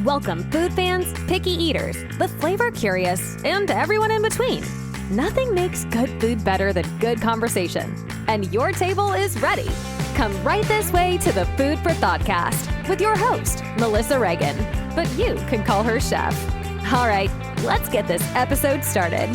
Welcome food fans, picky eaters, the flavor curious, and everyone in between. Nothing makes good food better than good conversation. And your table is ready. Come right this way to the Food For ThoughtCast with your host, Melissa Reagan. But you can call her Chef. All right, let's get this episode started.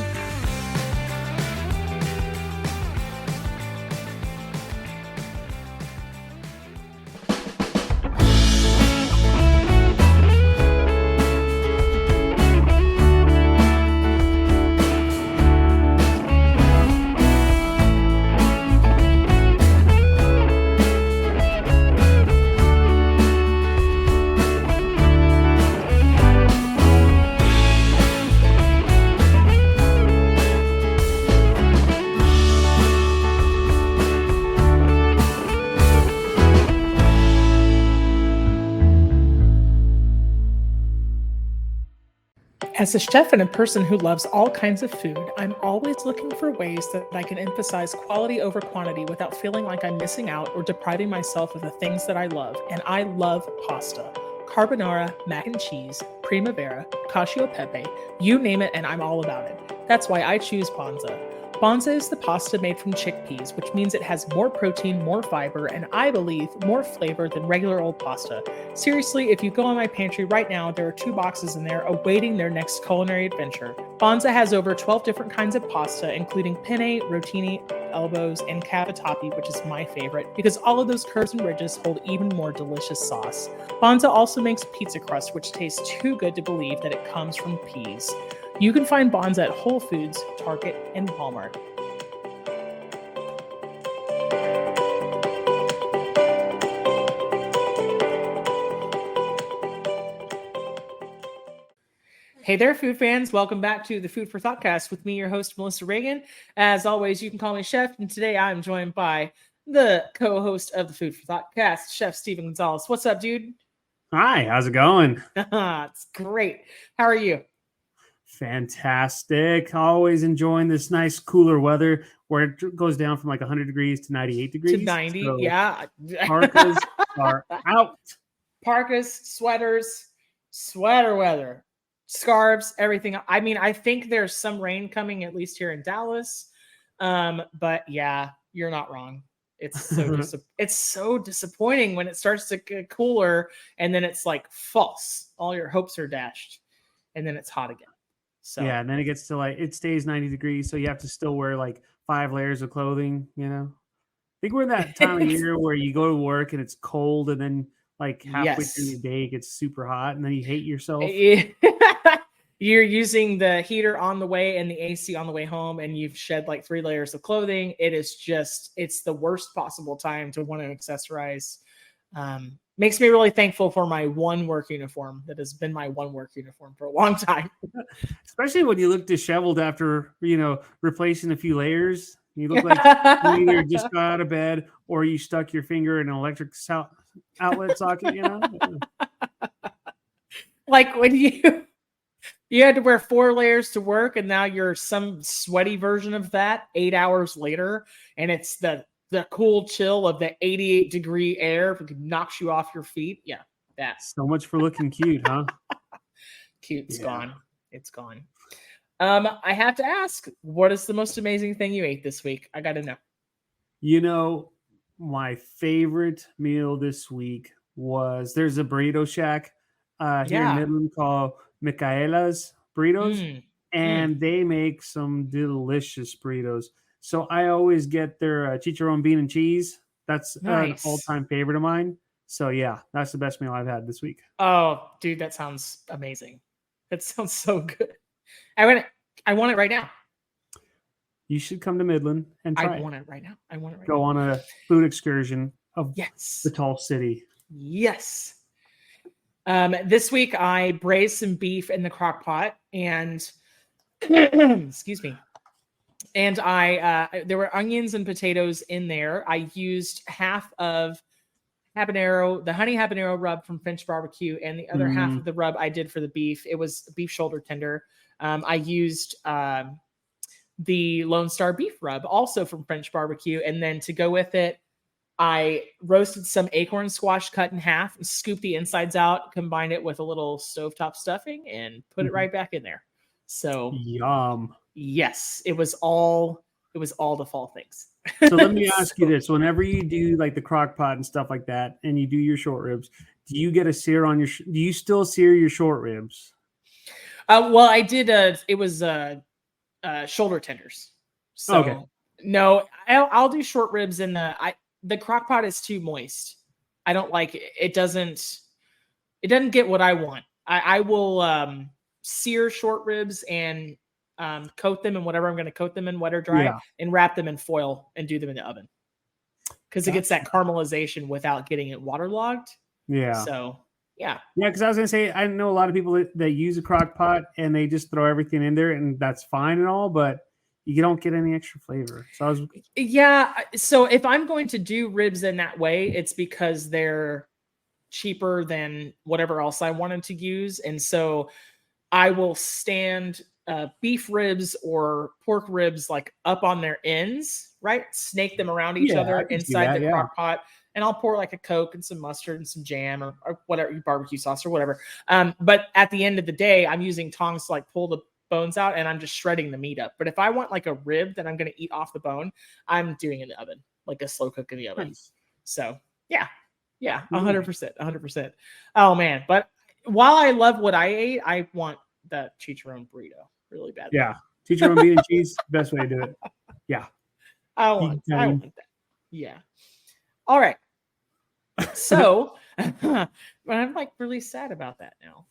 As a chef and a person who loves all kinds of food, I'm always looking for ways that I can emphasize quality over quantity without feeling like I'm missing out or depriving myself of the things that I love. And I love pasta. Carbonara, mac and cheese, primavera, cacio e pepe, you name it and I'm all about it. That's why I choose Bonza. Bonza is the pasta made from chickpeas, which means it has more protein, more fiber, and I believe more flavor than regular old pasta. Seriously, if you go in my pantry right now, there are 2 boxes in there awaiting their next culinary adventure. Bonza has over 12 different kinds of pasta, including penne, rotini, elbows, and cavatappi, which is my favorite, because all of those curves and ridges hold even more delicious sauce. Bonza also makes pizza crust, which tastes too good to believe that it comes from peas. You can find Bonza at Whole Foods, Target, and Walmart. Hey there, food fans. Welcome back to the Food for ThoughtCast with me, your host, Melissa Reagan. As always, you can call me Chef, and today I'm joined by the co-host of the Food for ThoughtCast, Chef Steven Gonzalez. What's up, dude? Hi, how's it going? It's great. How are you? Fantastic. Always enjoying this nice cooler weather where it goes down from like 100 degrees to 98 degrees. To 90, so yeah. Parkas are out. Parkas, sweaters, sweater weather, scarves, everything. I mean, I think there's some rain coming, at least here in Dallas. But yeah, you're not wrong. It's so disappointing when it starts to get cooler and then it's like false. All your hopes are dashed and then it's hot again. So yeah, and then it gets to like, it stays 90 degrees, so you have to still wear like 5 layers of clothing, you know? I think we're in that time of year where you go to work and it's cold, and then like halfway through the day it gets super hot, and then you hate yourself. You're using the heater on the way and the AC on the way home, and you've shed like 3 layers of clothing. It's the worst possible time to want to accessorize. Makes me really thankful for my one work uniform that has been my one work uniform for a long time. Especially when you look disheveled after, replacing a few layers. You look like you either just got out of bed or you stuck your finger in an electric outlet socket, Like when you had to wear 4 layers to work, and now you're some sweaty version of that 8 hours later, and it's the cool chill of the 88-degree air knocks you off your feet. Yeah, that's so much for looking cute, huh? Cute's gone. It's gone. I have to ask, what is the most amazing thing you ate this week? I got to know. My favorite meal this week was, there's a burrito shack here in Midland called Micaela's Burritos, and they make some delicious burritos. So I always get their chicharron bean and cheese. That's an all-time favorite of mine. So yeah, that's the best meal I've had this week. Oh, dude, that sounds amazing. That sounds so good. I want it right now. You should come to Midland and try I want it right now. Go on a food excursion of the tall city. Yes. This week I braised some beef in the crock pot, and excuse me. And there were onions and potatoes in there. I used half of the honey habanero rub from Finch Barbecue, and the other half of the rub I did for the beef. It was beef shoulder tender. I used the Lone Star beef rub, also from French Barbecue, and then to go with it, I roasted some acorn squash cut in half, scooped the insides out, combined it with a little stovetop stuffing, and put it right back in there. So yum. Yes, it was all the fall things. So let me ask you this: whenever you do like the crock pot and stuff like that, and you do your short ribs, do you get a sear on your? Do you still sear your short ribs? Well, I did. It was shoulder tenders. So okay. No, I'll do short ribs in the crock pot is too moist. I don't like it. It doesn't get what I want. I will sear short ribs and coat them in whatever I'm going to coat them in, wet or dry, and wrap them in foil and do them in the oven. Because it gets that caramelization without getting it waterlogged. Yeah. So, yeah. Yeah, because I was going to say, I know a lot of people that use a crock pot and they just throw everything in there, and that's fine and all, but you don't get any extra flavor. So So if I'm going to do ribs in that way, it's because they're cheaper than whatever else I wanted to use. And so I will stand beef ribs or pork ribs like up on their ends, right? Snake them around each other inside the crock pot. And I'll pour like a Coke and some mustard and some jam or whatever, barbecue sauce or whatever. But at the end of the day, I'm using tongs to like pull the bones out, and I'm just shredding the meat up. But if I want like a rib that I'm going to eat off the bone, I'm doing it in the oven, like a slow cook in the oven. Nice. So yeah, 100%. Oh man. But while I love what I ate, I want that chicharron burrito really bad. Yeah. Chicharron bean and cheese, best way to do it. Yeah. I want that. Yeah. All right. So, but I'm like really sad about that now.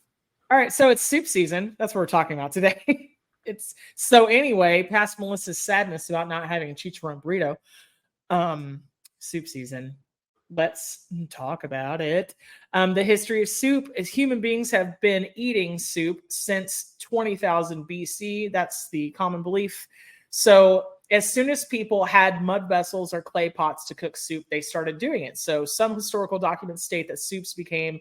All right, so it's soup season. That's what we're talking about today. Anyway, past Melissa's sadness about not having a chicharron burrito. Soup season. Let's talk about it. The history of soup is human beings have been eating soup since 20,000 BC. That's the common belief. So as soon as people had mud vessels or clay pots to cook soup, they started doing it. So some historical documents state that soups became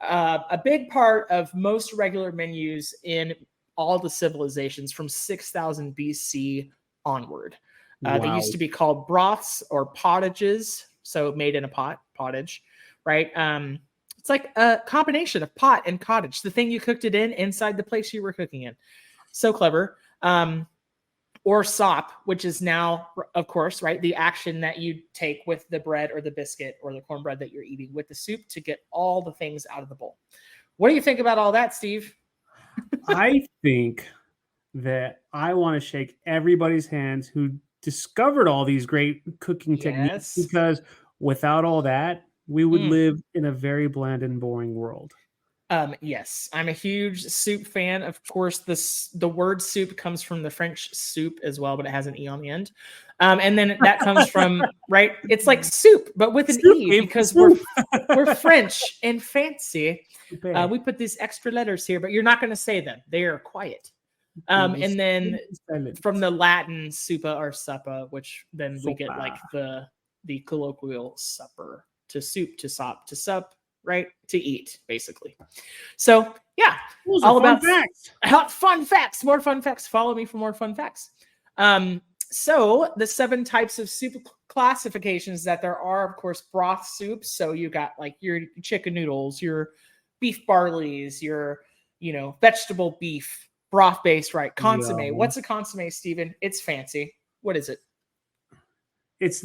a big part of most regular menus in all the civilizations from 6,000 BC onward. Wow. They used to be called broths or pottages, so made in a pot, pottage, right? It's like a combination of pot and cottage, the thing you cooked it in inside the place you were cooking in. So clever. Or sop, which is now, of course, right, the action that you take with the bread or the biscuit or the cornbread that you're eating with the soup to get all the things out of the bowl. What do you think about all that, Steve? I think that I want to shake everybody's hands who discovered all these great cooking techniques, because without all that, we would live in a very bland and boring world. Yes, I'm a huge soup fan. Of course, the word soup comes from the French soup as well, but it has an E on the end. And then that comes from, right? It's like soup, but with an E, because we're French and fancy. We put these extra letters here, but you're not going to say them. They are quiet. And then from the Latin supa or suppa, which then we get like the colloquial supper, to soup, to sop, to sup, right? To eat, basically. So yeah, all about fun facts. More fun facts. Follow me for more fun facts. So the 7 types of soup classifications that there are, of course, broth soups. So you got like your chicken noodles, your beef barleys, your vegetable beef broth based, right? Consomme. What's a consomme, Steven? It's fancy. What is it? It's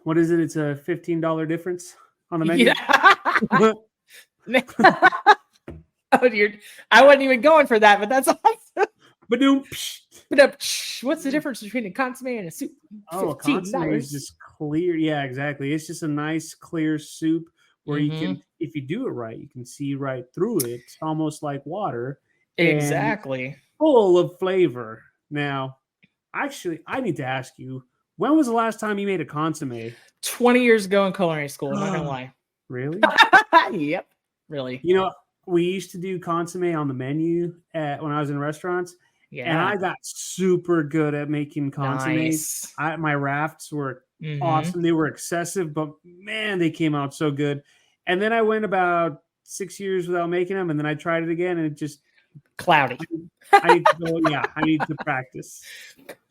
what is it? It's a $15 difference on the menu. Yeah. I wasn't even going for that, but that's awesome. What's the difference between a consomme and a soup? Oh, a consomme is just clear. Yeah, exactly. It's just a nice clear soup where you can, if you do it right, you can see right through it. It's almost like water. Exactly. Full of flavor. Now, actually, I need to ask you, when was the last time you made a consomme? 20 years ago in culinary school. I'm not gonna lie. Really? Yep. Really. We used to do consomme on the menu when I was in restaurants. Yeah. And I got super good at making consomme. Nice. My rafts were awesome. They were excessive, but man, they came out so good. And then I went about 6 years without making them, and then I tried it again, and it just Cloudy. I need to go, I need to practice.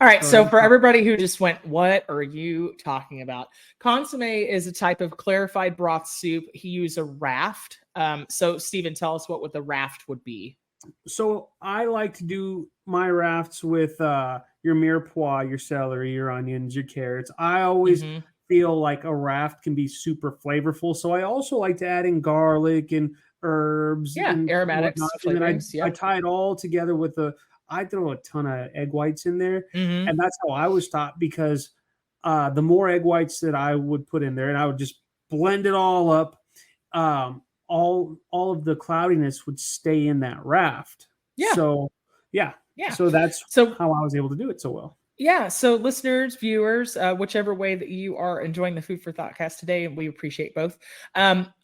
All right, so for everybody who just went, what are you talking about? Consomme is a type of clarified broth soup. He used a raft. So, Stephen, tell us what the raft would be. So I like to do my rafts with your mirepoix, your celery, your onions, your carrots. I always feel like a raft can be super flavorful. So I also like to add in garlic and herbs and aromatics, and then I tie it all together with I throw a ton of egg whites in there. And that's how I was taught, because the more egg whites that I would put in there, and I would just blend it all up, all of the cloudiness would stay in that raft. So so that's how I was able to do it so well. Yeah. So listeners, viewers, whichever way that you are enjoying the Food for ThoughtCast today, and we appreciate both.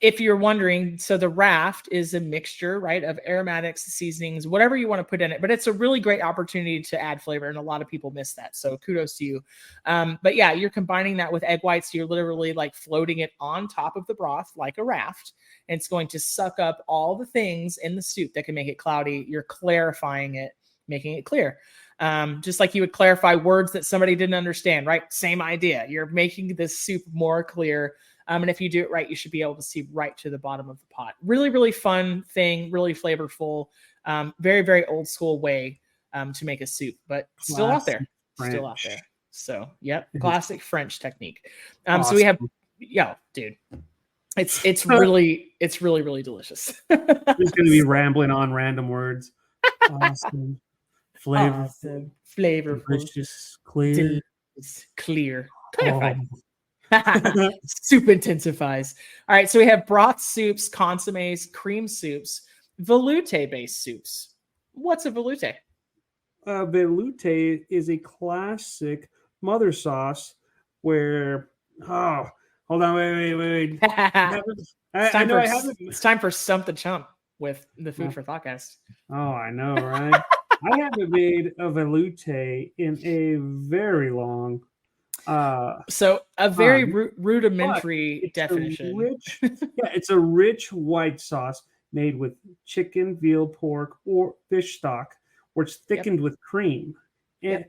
If you're wondering, so the raft is a mixture, right, of aromatics, seasonings, whatever you want to put in it, but it's a really great opportunity to add flavor. And a lot of people miss that. So kudos to you. But yeah, you're combining that with egg whites. You're literally like floating it on top of the broth like a raft. And it's going to suck up all the things in the soup that can make it cloudy. You're clarifying it, making it clear. Just like you would clarify words that somebody didn't understand, right? Same idea. You're making this soup more clear. And if you do it right, you should be able to see right to the bottom of the pot. Really, really fun thing, really flavorful, very, very old school way to make a soup, but still out there. Still out there. So, yep, classic French technique. Awesome. So we have, dude. It's really, really delicious. Just going to be rambling on random words. Awesome. Flavorful, delicious, clear, clear, clarified. Soup intensifies. All right, so we have broth soups, consommes, cream soups, velouté-based soups. What's a velouté? Velouté is a classic mother sauce where hold on, wait. It's time for Stump the Chump with the Food for ThoughtCast. Oh, I know, right? I haven't made a velouté in a very long. So a very rudimentary definition. It's a rich white sauce made with chicken, veal, pork, or fish stock, where it's thickened with cream. And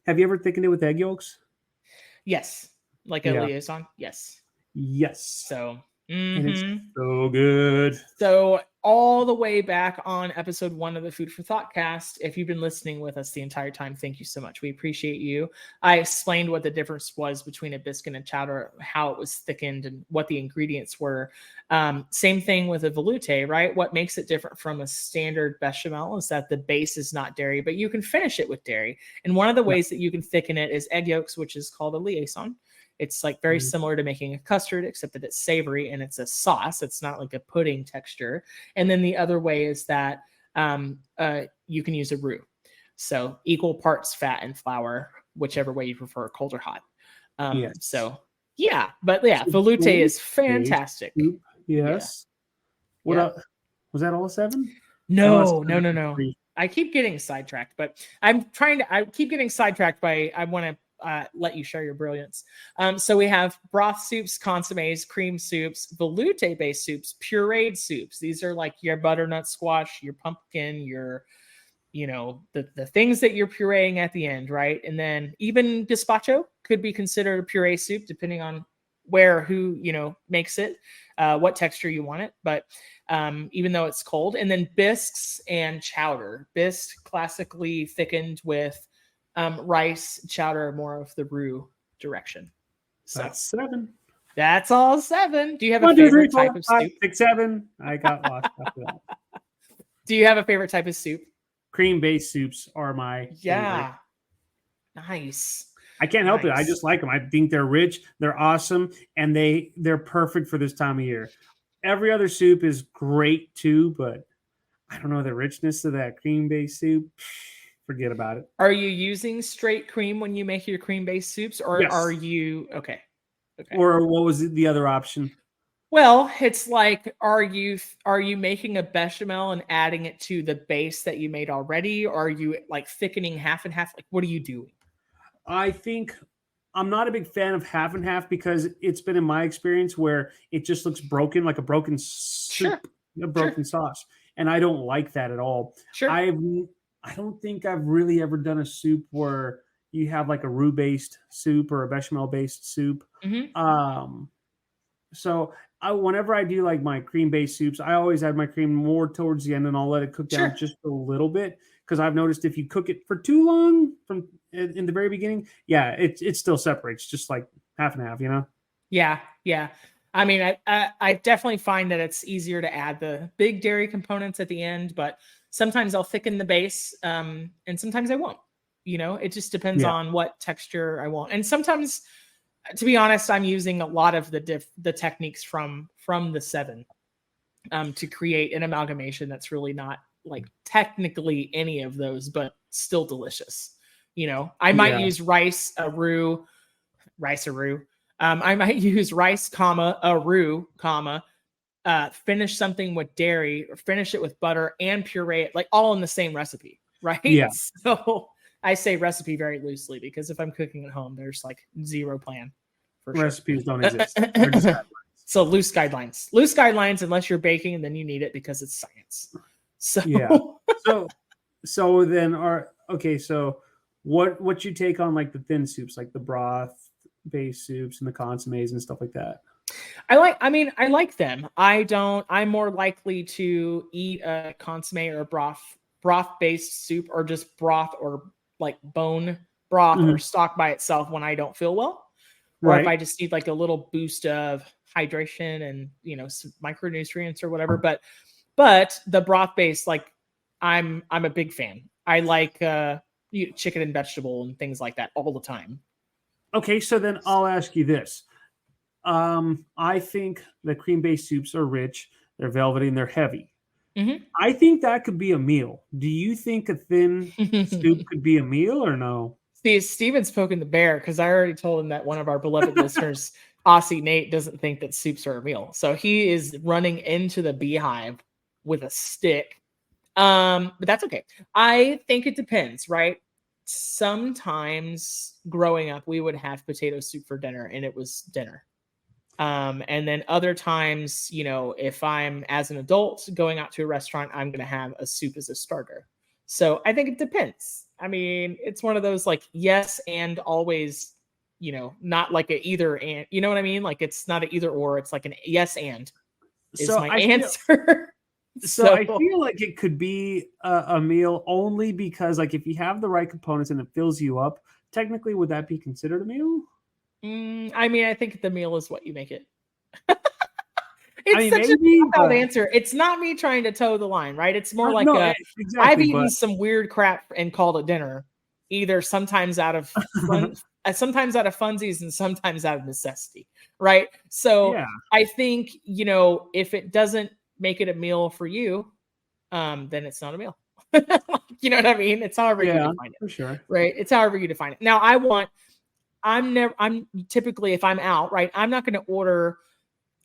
have you ever thickened it with egg yolks? Yes, like a liaison. Yes. So. And it's so good. So all the way back on episode 1 of the Food for ThoughtCast, if you've been listening with us the entire time, thank you so much. We appreciate you. I explained what the difference was between a biscuit and chowder, how it was thickened, and what the ingredients were. Same thing with a velouté, right? What makes it different from a standard bechamel is that the base is not dairy, but you can finish it with dairy. And one of the ways that you can thicken it is egg yolks, which is called a liaison. It's like very similar to making a custard, except that it's savory and it's a sauce. It's not like a pudding texture. And then the other way is that you can use a roux. So equal parts fat and flour, whichever way you prefer, cold or hot. So velouté is fantastic. Yes. What up? Was that all 7? No. I keep getting sidetracked, but I keep getting sidetracked by, I want to let you share your brilliance. So we have broth soups, consommes, cream soups, velouté-based soups, pureed soups. These are like your butternut squash, your pumpkin, your, the things that you're pureeing at the end, right? And then even gazpacho could be considered a puree soup, depending on who makes it, what texture you want it. But even though it's cold, and then bisques and chowder. Bisque classically thickened with rice, chowder, more of the roux direction. So that's 7. That's all 7. Do you have a favorite type of soup? 6, 7. I got lost after that. Do you have a favorite type of soup? Cream-based soups are my favorite. Nice. I can't help it. I just like them. I think they're rich, they're awesome, and they're perfect for this time of year. Every other soup is great too, but I don't know, the richness of that cream-based soup. Forget about it. Are you using straight cream when you make your cream-based soups, or are you okay? Or what was the other option? Well, it's like, are you making a bechamel and adding it to the base that you made already? Or are you like thickening half and half? Like, what are you doing? I think I'm not a big fan of half and half, because it's been in my experience where it just looks broken, like a broken soup, a broken sauce. and I don't like that at all. Sure. I don't think I've really ever done a soup where you have like a roux based soup or a bechamel based soup. So whenever I do like my cream based soups, I always add my cream more towards the end, and I'll let it cook down just a little bit, because I've noticed if you cook it for too long from in the very beginning, it still separates, just like half and half, Yeah. I mean, I definitely find that it's easier to add the big dairy components at the end, but sometimes I'll thicken the base, and sometimes I won't. It just depends on what texture I want, and sometimes, to be honest, I'm using a lot of the techniques from the 7 to create an amalgamation that's really not like technically any of those, but still delicious. I might use rice a roux. I might use rice, a roux, finish something with dairy, or finish it with butter and puree it, like all in the same recipe, right? Yeah. So I say recipe very loosely, because if I'm cooking at home, there's like zero plan. Recipes don't exist. They're just guidelines. So loose guidelines, unless you're baking, and then you need it because it's science. So so then so what you take on like the thin soups, like the broth based soups and the consommes and stuff like that? I like them. I'm more likely to eat a consomme or a broth based soup, or just broth, or like bone broth or stock by itself when I don't feel well, or if I just need like a little boost of hydration and some micronutrients or whatever. But the broth based, like I'm a big fan. I like chicken and vegetable and things like that all the time. Okay, so then I'll ask you this. I think the cream-based soups are rich, they're velvety, and they're heavy. I think that could be a meal. Do you think a thin soup could be a meal or no? See, Steven's poking the bear, because I already told him that one of our beloved listeners, Aussie Nate, doesn't think that soups are a meal. So he is running into the beehive with a stick. But that's okay. I think it depends, right? Sometimes growing up, we would have potato soup for dinner, and it was dinner. And then other times, if I'm as an adult going out to a restaurant, I'm going to have a soup as a starter. So I think it depends. I mean, it's one of those like yes and always, not like a either and. You know what I mean? Like it's not an either or. It's like an yes and is my answer. So I feel like it could be a meal only because, like, if you have the right components and it fills you up, technically, would that be considered a meal? I mean, I think the meal is what you make it. It's such a cop-out answer. It's not me trying to toe the line, right? It's more like I've eaten some weird crap and called it dinner, either sometimes out of sometimes out of funsies and sometimes out of necessity, right? So I think if it doesn't make it a meal for you, then it's not a meal. You know what I mean? It's however you define it, for sure, right? It's however you define it. Now, I'm typically, if I'm out, right, I'm not going to order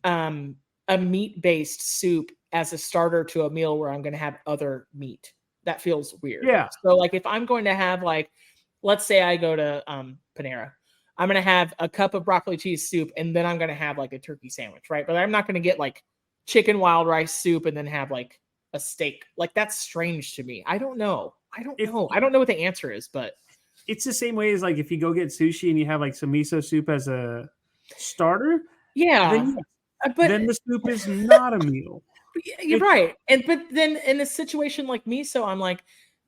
a meat-based soup as a starter to a meal where I'm going to have other meat. That feels weird. Yeah. So like if I'm going to have like, let's say I go to Panera, I'm going to have a cup of broccoli cheese soup, and then I'm going to have like a turkey sandwich, right? But I'm not going to get like chicken wild rice soup and then have like a steak. Like that's strange to me. I don't know. I don't know what the answer is, but it's the same way as like if you go get sushi and you have like some miso soup as a starter. Yeah. Then the soup is not a meal. You're right. But then in a situation like miso, I'm like,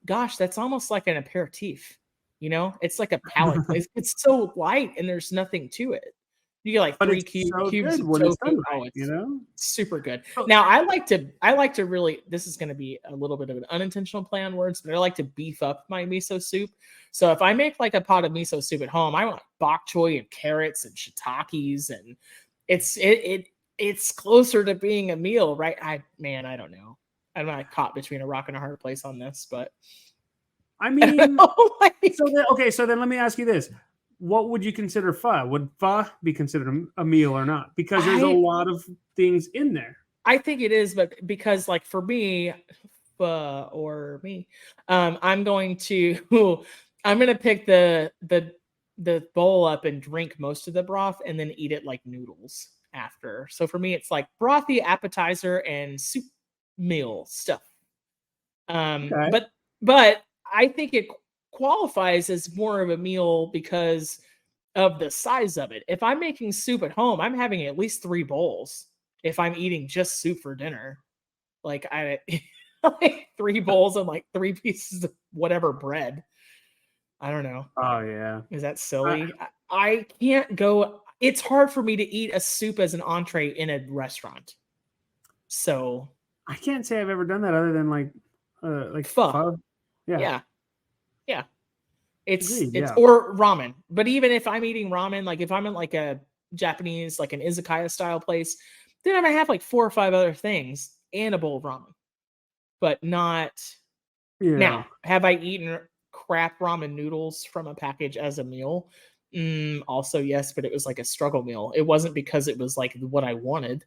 gosh, that's almost like an aperitif. It's like a palate. It's so light and there's nothing to it. You get like 3 cubes of tofu. It's super good. Now I like to really, this is going to be a little bit of an unintentional play on words, but I like to beef up my miso soup. So if I make like a pot of miso soup at home, I want bok choy and carrots and shiitakes, and it's closer to being a meal, right? I don't know. I'm not caught between a rock and a hard place on this, but I mean, so then let me ask you this. What would you consider pho? Would pho be considered a meal or not? Because there's a lot of things in there. I think it is, but because like for me, I'm going to pick the bowl up and drink most of the broth and then eat it like noodles after. So for me, it's like brothy appetizer and soup meal stuff. Okay. But I think it qualifies as more of a meal because of the size of it. If I'm making soup at home, I'm having at least 3 bowls if I'm eating just soup for dinner. Like I like 3 bowls and like 3 pieces of whatever bread. I don't know. Oh yeah. Is that silly? I can't go. It's hard for me to eat a soup as an entree in a restaurant. So I can't say I've ever done that other than like pho. pho. Yeah. Yeah. It's Agreed. Yeah. or ramen. But even if I'm eating ramen, like if I'm in like a Japanese, like an izakaya style place, then I might have like 4 or 5 other things and a bowl of ramen. But not Yeah. now. Have I eaten crap ramen noodles from a package as a meal? Also, yes, but it was like a struggle meal. It wasn't because it was like what I wanted,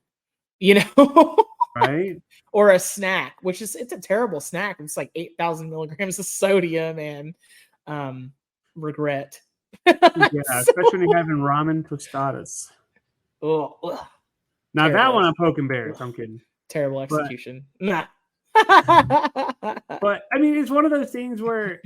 you know, Right. or a snack, which is it's a terrible snack. It's like 8,000 milligrams of sodium and regret. Yeah, So, especially when you're having ramen tostadas. ugh, Now that terrible one I'm poking bears. I'm kidding. terrible But execution. Nah. but I mean, it's one of those things where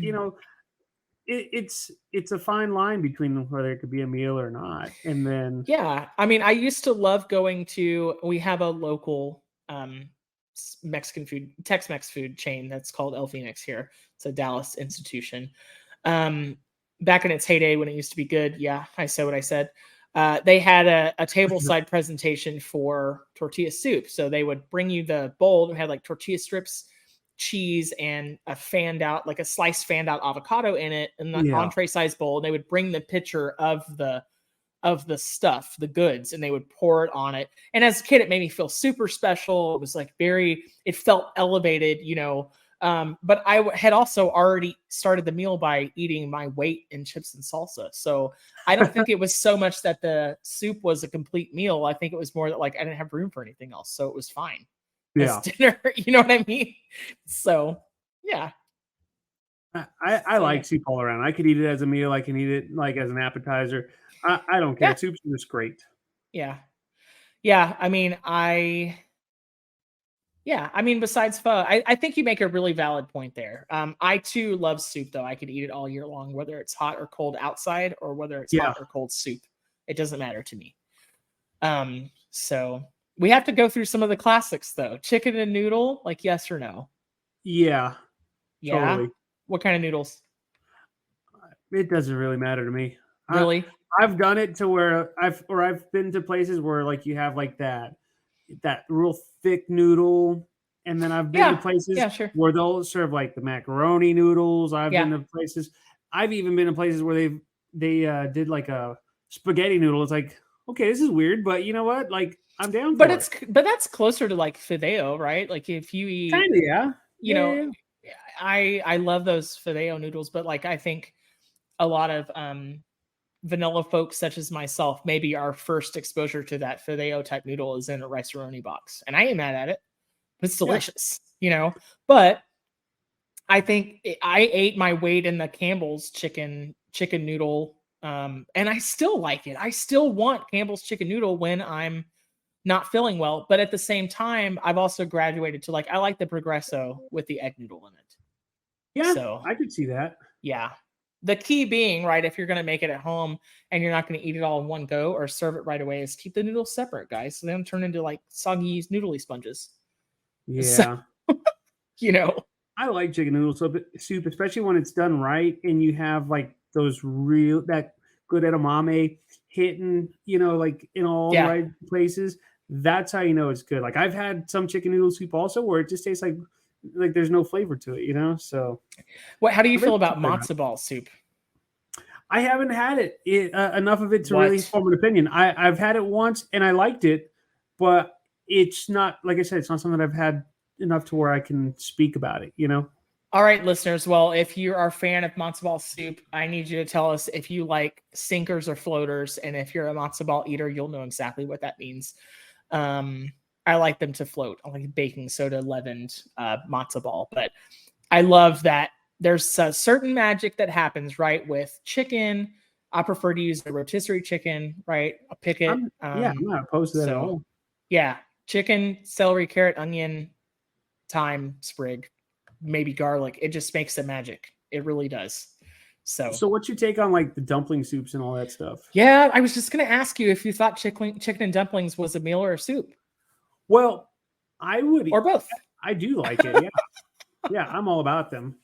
it's a fine line between whether it could be a meal or not. And then Yeah, I mean, I used to love going to. We have a local Mexican food, Tex-Mex food chain that's called El Phoenix here. It's a Dallas institution. Back in its heyday when it used to be good, yeah, I said what I said. They had a tableside presentation for tortilla soup. So they would bring you the bowl that had like tortilla strips, cheese, and a fanned out, like a sliced fanned out avocado in it, and the entree size bowl. And they would bring the pitcher of the stuff, the goods, and they would pour it on it. And as a kid, it made me feel super special. It was like it felt elevated, but I had also already started the meal by eating my weight in chips and salsa. So I don't think it was so much that the soup was a complete meal. I think it was more that like I didn't have room for anything else. So it was fine as dinner. You know what I mean? So yeah. I like soup all around. I could eat it as a meal. I can eat it like as an appetizer. I don't care. Yeah. Soup's just great. Yeah. Yeah. I mean, besides pho, I think you make a really valid point there. I too love soup, though. I could eat it all year long, whether it's hot or cold outside or whether it's hot or cold soup. It doesn't matter to me. So we have to go through some of the classics, though. Chicken and noodle, like yes or no? Yeah. Totally. What kind of noodles? It doesn't really matter to me. Really? I've done it to where I've been to places where like you have like that real thick noodle, and then I've been to places where they'll serve like the macaroni noodles. I've been to places. I've even been to places where they did like a spaghetti noodle. It's like, okay, this is weird, but you know what? Like I'm down. But that's closer to like fideo, right? Like if you eat, kind of, yeah. I love those fideo noodles, but like I think a lot of vanilla folks such as myself, maybe our first exposure to that fideo type noodle is in a rice-a-roni box, and I ain't mad at it. It's delicious, But I think I ate my weight in the Campbell's chicken noodle, and I still like it. I still want Campbell's chicken noodle when I'm not feeling well, but at the same time, I've also graduated to like I like the Progresso with the egg noodle in it. Yeah, so I could see that. Yeah. The key being, right, if you're going to make it at home and you're not going to eat it all in one go or serve it right away, is keep the noodles separate, guys. So they don't turn into like soggy, noodly sponges. Yeah. So, I like chicken noodle soup, especially when it's done right and you have like that good edamame hitting, like in all the right places. That's how you know it's good. Like I've had some chicken noodle soup also where it just tastes like there's no flavor to it, so. How do you feel about matzo ball soup? I haven't had it enough of it to really form an opinion. I've had it once and I liked it, but it's not, like I said, it's not something that I've had enough to where I can speak about it, All right, listeners. Well, if you are a fan of matzo ball soup, I need you to tell us if you like sinkers or floaters. And if you're a matzo ball eater, you'll know exactly what that means. I like them to float. I like baking soda leavened matzo ball, but I love that there's a certain magic that happens, right, with chicken. I prefer to use the rotisserie chicken, right? I'll pick it. I'm not opposed to that at all. Yeah, chicken, celery, carrot, onion, thyme, sprig. maybe garlic. It just makes the magic. It really does. So what's your take on like the dumpling soups and all that stuff? Yeah, I was just going to ask you if you thought chicken and dumplings was a meal or a soup. Well, I would, or both. I do like it. Yeah, yeah, I'm all about them.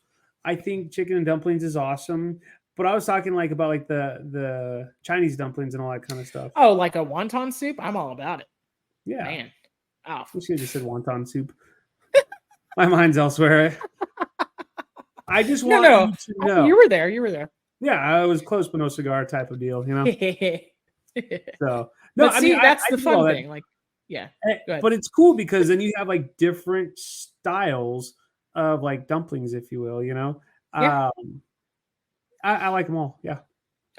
I think chicken and dumplings is awesome. But I was talking like about like the Chinese dumplings and all that kind of stuff. Oh, like a wonton soup? I'm all about it. Yeah, man. Oh, we should have just said wonton soup. My mind's elsewhere. I just want you to know. You were there. You were there. Yeah, I was close but no cigar type of deal, you know. So no, I mean that's the fun thing. Like, yeah, but it's cool because then you have like different styles of like dumplings, if you will, you know. Yeah. I like them all. Yeah.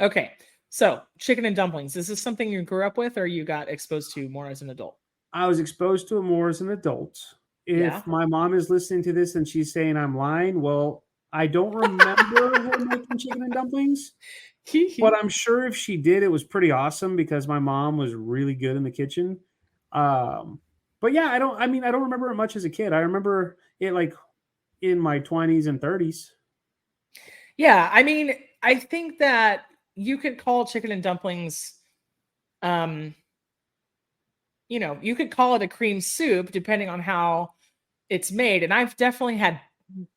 Okay, so chicken and dumplings. Is this something you grew up with, or you got exposed to more as an adult? I was exposed to it more as an adult. If my mom is listening to this and she's saying I'm lying, well, I don't remember her making chicken and dumplings, but I'm sure if she did, it was pretty awesome because my mom was really good in the kitchen. But yeah, I don't remember it much as a kid. I remember it like in my 20s and 30s. Yeah, I mean, I think that you could call chicken and dumplings, you know, you could call it a cream soup depending on how it's made. And I've definitely had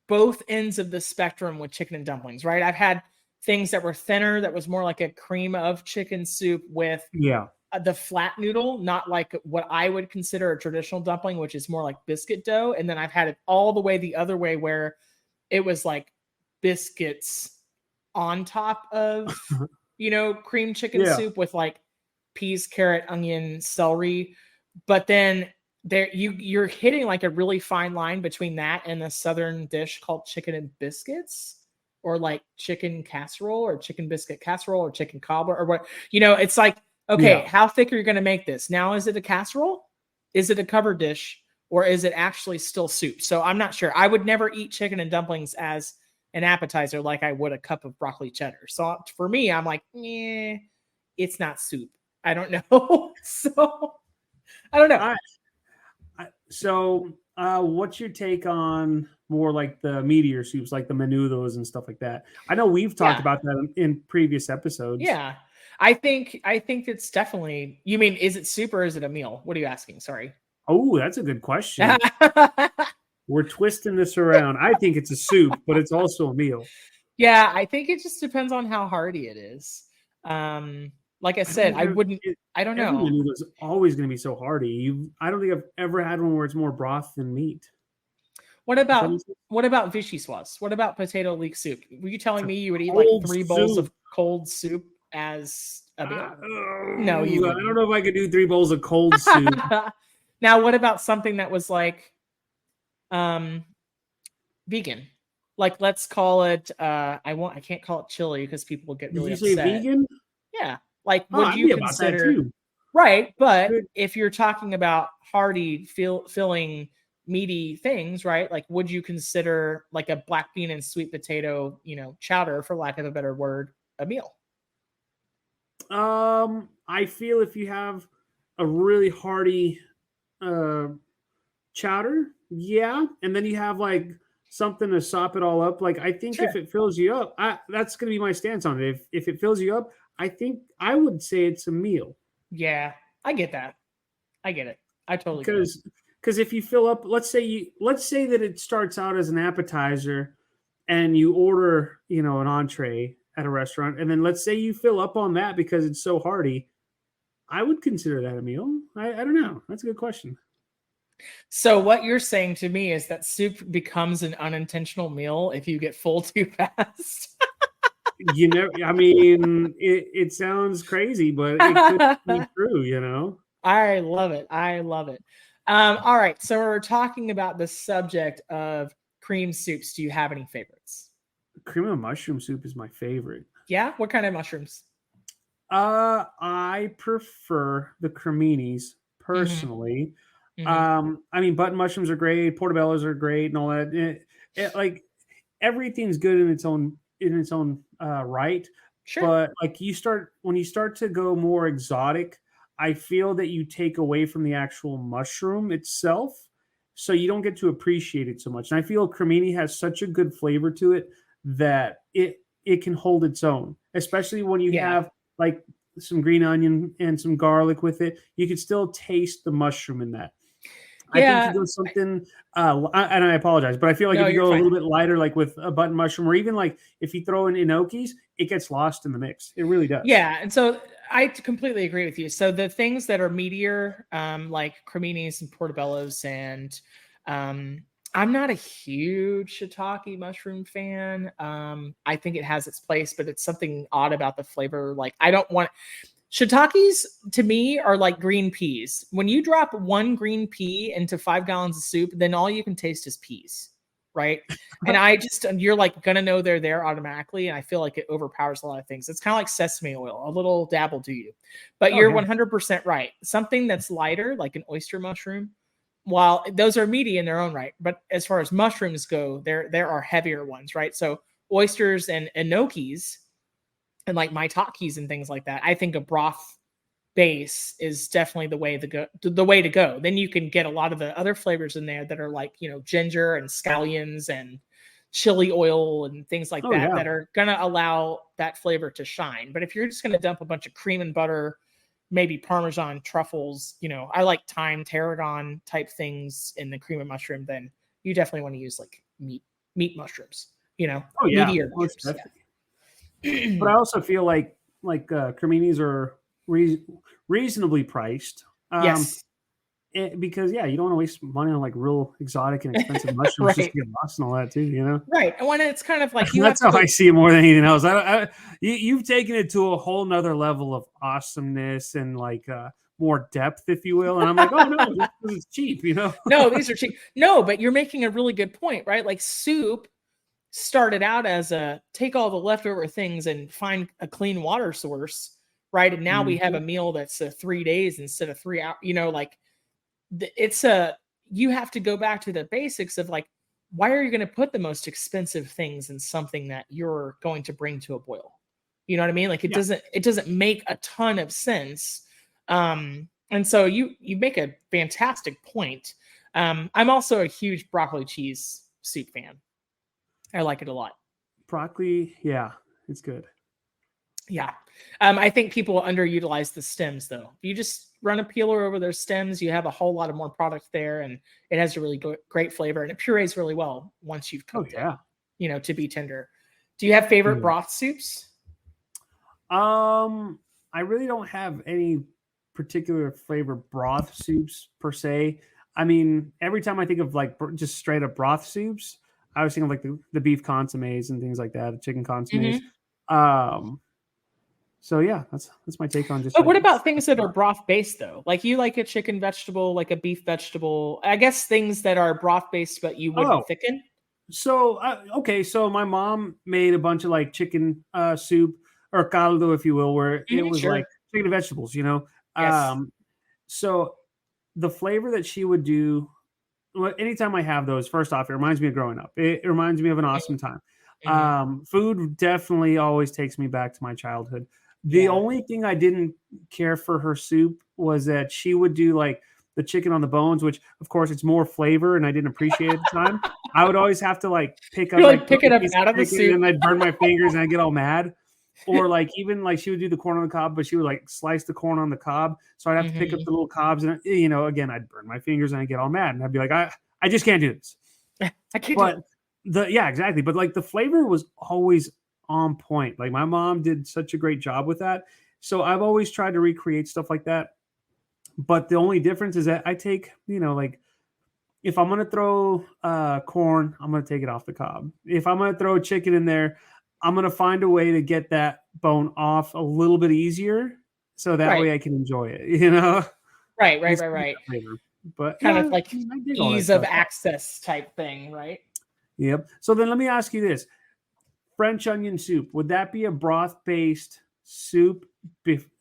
both ends of the spectrum with chicken and dumplings, right? I've had things that were thinner, that was more like a cream of chicken soup with the flat noodle, not like what I would consider a traditional dumpling, which is more like biscuit dough. And then I've had it all the way the other way where it was like biscuits on top of, you know, cream chicken soup with like peas, carrot, onion, celery. But then there you're hitting like a really fine line between that and a southern dish called chicken and biscuits, or like chicken casserole or chicken biscuit casserole or chicken cobbler or what, you know. It's like, okay, how thick are you going to make this? Now, is it a casserole? Is it a covered dish? Or is it actually still soup? So I'm not sure. I would never eat chicken and dumplings as an appetizer like I would a cup of broccoli cheddar. So for me, I'm like, it's not soup. I don't know. So I don't know. So what's your take on more like the meatier soups, like the menudos and stuff like that? I know we've talked about that in previous episodes. Yeah. I think it's definitely, you mean, is it soup or is it a meal? What are you asking? Sorry. Oh, that's a good question. We're twisting this around. I think it's a soup, but it's also a meal. Yeah, I think it just depends on how hearty it is. Like I said, I don't know. Every menudo is always going to be so hearty. I don't think I've ever had one where it's more broth than meat. What about vichyssoise? What about potato leek soup? Were you telling me you would eat like 3 bowls of cold soup as a meal? No, you wouldn't. I don't know if I could do 3 bowls of cold soup. Now, what about something that was like vegan? Like, let's call it I can't call it chili because people will get really upset. Did you say vegan? Yeah. Like, would you consider right? But if you're talking about hearty, filling, meaty things, right? Like, would you consider like a black bean and sweet potato, you know, chowder, for lack of a better word, a meal? I feel if you have a really hearty chowder, and then you have like something to sop it all up. Like, I think if it fills you up, that's going to be my stance on it. If it fills you up, I think I would say it's a meal. Yeah, I get that. I get it. I totally get it. Because if you fill up, let's say that it starts out as an appetizer and you order, you know, an entree at a restaurant, and then let's say you fill up on that because it's so hearty, I would consider that a meal. I don't know. That's a good question. So what you're saying to me is that soup becomes an unintentional meal if you get full too fast. You know, I mean, it sounds crazy, but it could be true, you know? I love it. I love it. All right. So we're talking about the subject of cream soups. Do you have any favorites? Cream of mushroom soup is my favorite. Yeah? What kind of mushrooms? I prefer the creminis personally. Mm-hmm. I mean, button mushrooms are great, portobellos are great, and all that. Like, everything's good in its own right. Sure. But like when you start to go more exotic, I feel that you take away from the actual mushroom itself. so you don't get to appreciate it so much. And I feel cremini has such a good flavor to it that it can hold its own, especially when you have like some green onion and some garlic with it. You can still taste the mushroom in that. I think you go something, and I apologize, but I feel like if you go a little bit lighter, like with a button mushroom, or even like if you throw in gnocchis, it gets lost in the mix. It really does. Yeah, and so I completely agree with you. So the things that are meatier, like creminis and portobellos, and I'm not a huge shiitake mushroom fan. I think it has its place, but it's something odd about the flavor. Like I don't want shiitakes to me are like green peas. When you drop one green pea into 5 gallons of soup, then all you can taste is peas, right? And you're like gonna know they're there automatically, and I feel like it overpowers a lot of things. It's kind of like sesame oil, a little dab will do you. But you're 100% right. Something that's lighter, like an oyster mushroom, while those are meaty in their own right, but as far as mushrooms go, there are heavier ones, right? So oysters and gnocchis and like maitakes and things like that, I think a broth base is definitely the way to go. Then you can get a lot of the other flavors in there that are like, ginger and scallions and chili oil and things like that are going to allow that flavor to shine. But if you're just going to dump a bunch of cream and butter, maybe Parmesan, truffles, I like thyme, tarragon type things in the cream and mushroom, then you definitely want to use like meat mushrooms, meatier mushrooms. But I also feel like creminis are reasonably priced. Yes. Because you don't want to waste money on like real exotic and expensive mushrooms just to get lost and all that too, Right. And when it's kind of like that's how I see it more than anything else. You've taken it to a whole nother level of awesomeness and like more depth, if you will. And I'm like, oh no, this is cheap, No, these are cheap. No, but you're making a really good point, right? Like soup started out as a take all the leftover things and find a clean water source, right? And now we have a meal that's 3 days instead of 3 hours. You have to go back to the basics of like, why are you going to put the most expensive things in something that you're going to bring to a boil? You know what I mean? Like it doesn't make a ton of sense. And so you make a fantastic point. I'm also a huge broccoli cheese soup fan. I like it a lot. Broccoli, it's good. Yeah. I think people underutilize the stems though. If you just run a peeler over those stems, you have a whole lot of more product there, and it has a really great flavor, and it purees really well once you've cooked it, to be tender. Do you have favorite broth soups? I really don't have any particular flavor broth soups per se. I mean, every time I think of like just straight up broth soups, I was thinking of like the beef consommes and things like that, the chicken consommes. So that's my take on just. But what about things that are broth based though? Like you like a chicken vegetable, like a beef vegetable. I guess things that are broth based, but you wouldn't thicken. So so my mom made a bunch of like chicken soup or caldo, if you will, where it was like chicken and vegetables. Yes. So the flavor that she would do. Well, anytime I have those, first off, it reminds me of growing up. It reminds me of an awesome time. Food definitely always takes me back to my childhood. The only thing I didn't care for her soup was that she would do like the chicken on the bones, which of course it's more flavor, and I didn't appreciate it at the time. I would always have to like pick up it up out of the soup, and I'd burn my fingers and I'd get all mad. Or like even like she would do the corn on the cob, but she would like slice the corn on the cob. So I'd have to pick up the little cobs, and again, I'd burn my fingers and I'd get all mad, and I'd be like, I just can't do this. I can't do it. Exactly. But like the flavor was always on point. Like my mom did such a great job with that. So I've always tried to recreate stuff like that. But the only difference is that I take, like if I'm going to throw corn, I'm going to take it off the cob. If I'm going to throw chicken in there, I'm going to find a way to get that bone off a little bit easier. So that way I can enjoy it, Right. But kind of like ease of access type thing, right? Yep. So then let me ask you this. French onion soup, would that be a broth-based soup?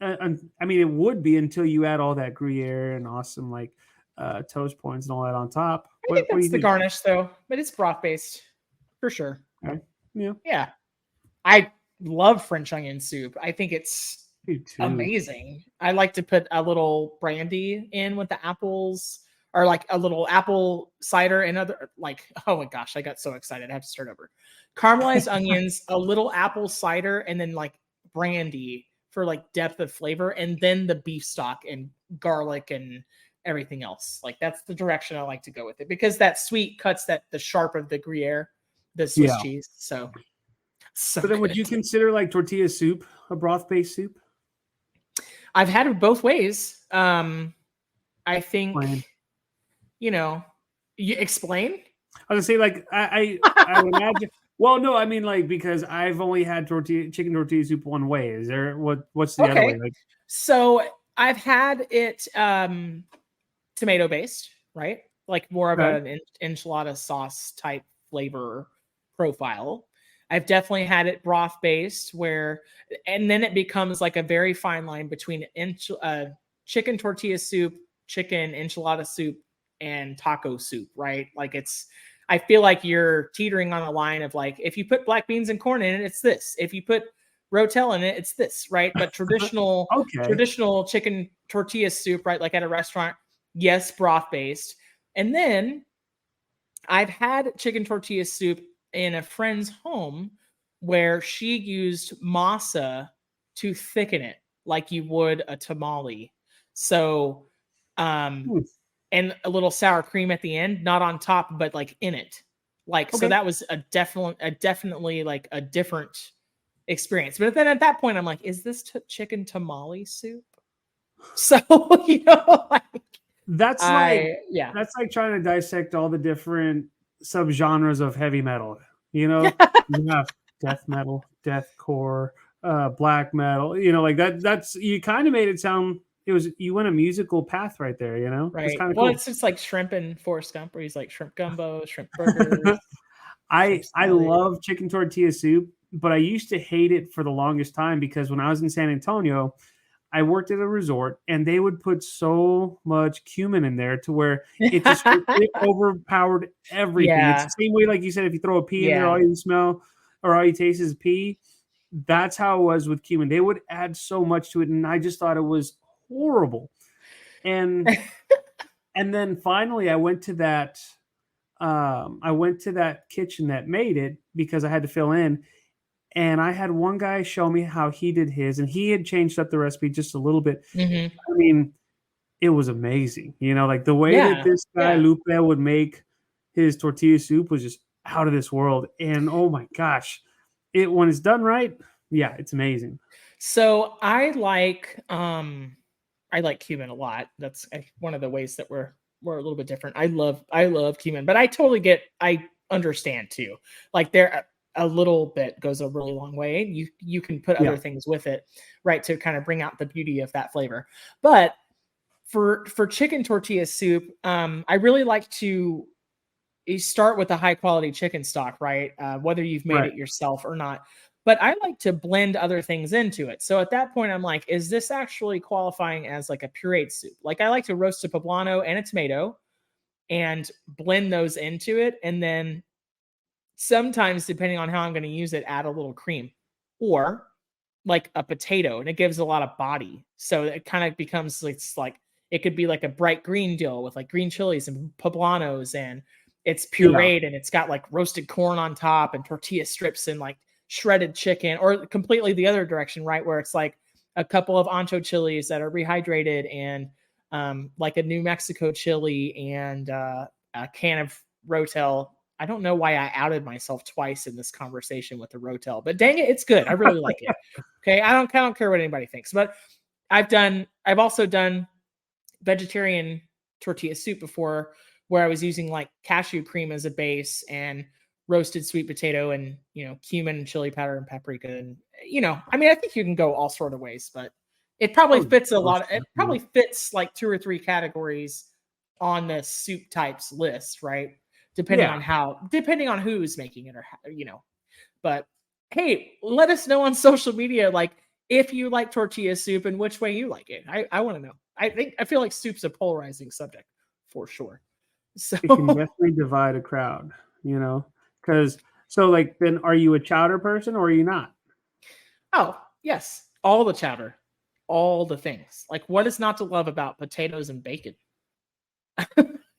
I mean, it would be until you add all that Gruyere and awesome like toast points and all that on top. I think that's the garnish though, but it's broth-based for sure. Okay. Yeah. I love French onion soup. I think it's amazing. I like to put a little brandy in with the apples or like a little apple cider and other like, oh my gosh, I got so excited. I have to start over. Caramelized onions, a little apple cider, and then like brandy for like depth of flavor, and then the beef stock and garlic and everything else. Like that's the direction I like to go with it, because that sweet cuts the sharp of the Gruyere, the Swiss cheese. So then good. Would you consider like tortilla soup a broth-based soup? I've had it both ways. I think, you explain. I was gonna say, like, I would imagine. Well, no, I mean, like, because I've only had chicken tortilla soup one way. Is there what's the other way? Like, so I've had it tomato based, right? Like more of an enchilada sauce type flavor profile. I've definitely had it broth based, and then it becomes like a very fine line between chicken tortilla soup, chicken enchilada soup, and taco soup, right? Like I feel like you're teetering on a line of like, if you put black beans and corn in it, it's this. If you put rotel in it, it's this, right? But traditional chicken tortilla soup, right? Like at a restaurant, yes, broth based. And then I've had chicken tortilla soup in a friend's home where she used masa to thicken it like you would a tamale. So, and a little sour cream at the end, not on top, but like in it. Like, so that was definitely like a different experience. But then at that point, I'm like, is this chicken tamale soup? So, like, that's like trying to dissect all the different subgenres of heavy metal. You have death metal, deathcore, black metal. Like that's you kind of made it sound. You went a musical path right there. Right. It's kind of cool. Cool. It's just like shrimp and Forrest Gump, where he's like shrimp gumbo, shrimp burgers. I love chicken tortilla soup, but I used to hate it for the longest time because when I was in San Antonio, I worked at a resort and they would put so much cumin in there to where it just it overpowered everything. Yeah. It's the same way, like you said, if you throw a pea in there, all you smell or all you taste is pea. That's how it was with cumin. They would add so much to it, and I just thought it was horrible. And and then finally I went to that kitchen that made it because I had to fill in. And I had one guy show me how he did his, and he had changed up the recipe just a little bit. Mm-hmm. I mean, it was amazing. Like the way that this guy, Lupe, would make his tortilla soup was just out of this world. And oh my gosh, when it's done right, it's amazing. So I like cumin a lot. That's one of the ways that we're a little bit different. I love cumin, but I understand too. Like a little bit goes a really long way. You can put other things with it, right, to kind of bring out the beauty of that flavor. But for chicken tortilla soup, I really like to start with a high quality chicken stock, right? Whether you've made it yourself or not. But I like to blend other things into it. So at that point, I'm like, is this actually qualifying as like a pureed soup? Like I like to roast a poblano and a tomato and blend those into it, and then sometimes, depending on how I'm going to use it, add a little cream or like a potato, and it gives a lot of body. So it kind of becomes, it's like, it could be like a bright green deal with like green chilies and poblanos, and it's pureed and it's got like roasted corn on top and tortilla strips and like shredded chicken, or completely the other direction, right? Where it's like a couple of ancho chilies that are rehydrated and like a New Mexico chili and a can of Rotel. I don't know why I outed myself twice in this conversation with the Rotel, but dang it, it's good. I really like it. Okay. I don't care what anybody thinks, but I've also done vegetarian tortilla soup before, where I was using like cashew cream as a base and roasted sweet potato and, cumin and chili powder and paprika. And, I mean, I think you can go all sort of ways, but it probably fits it probably fits like 2 or 3 categories on the soup types list, right? Depending on who's making it, or but hey, let us know on social media, like if you like tortilla soup and which way you like it. I want to know. I feel like soup's a polarizing subject for sure. So it can definitely divide a crowd, because then are you a chowder person or are you not? Oh yes, all the chowder, all the things. Like, what is not to love about potatoes and bacon?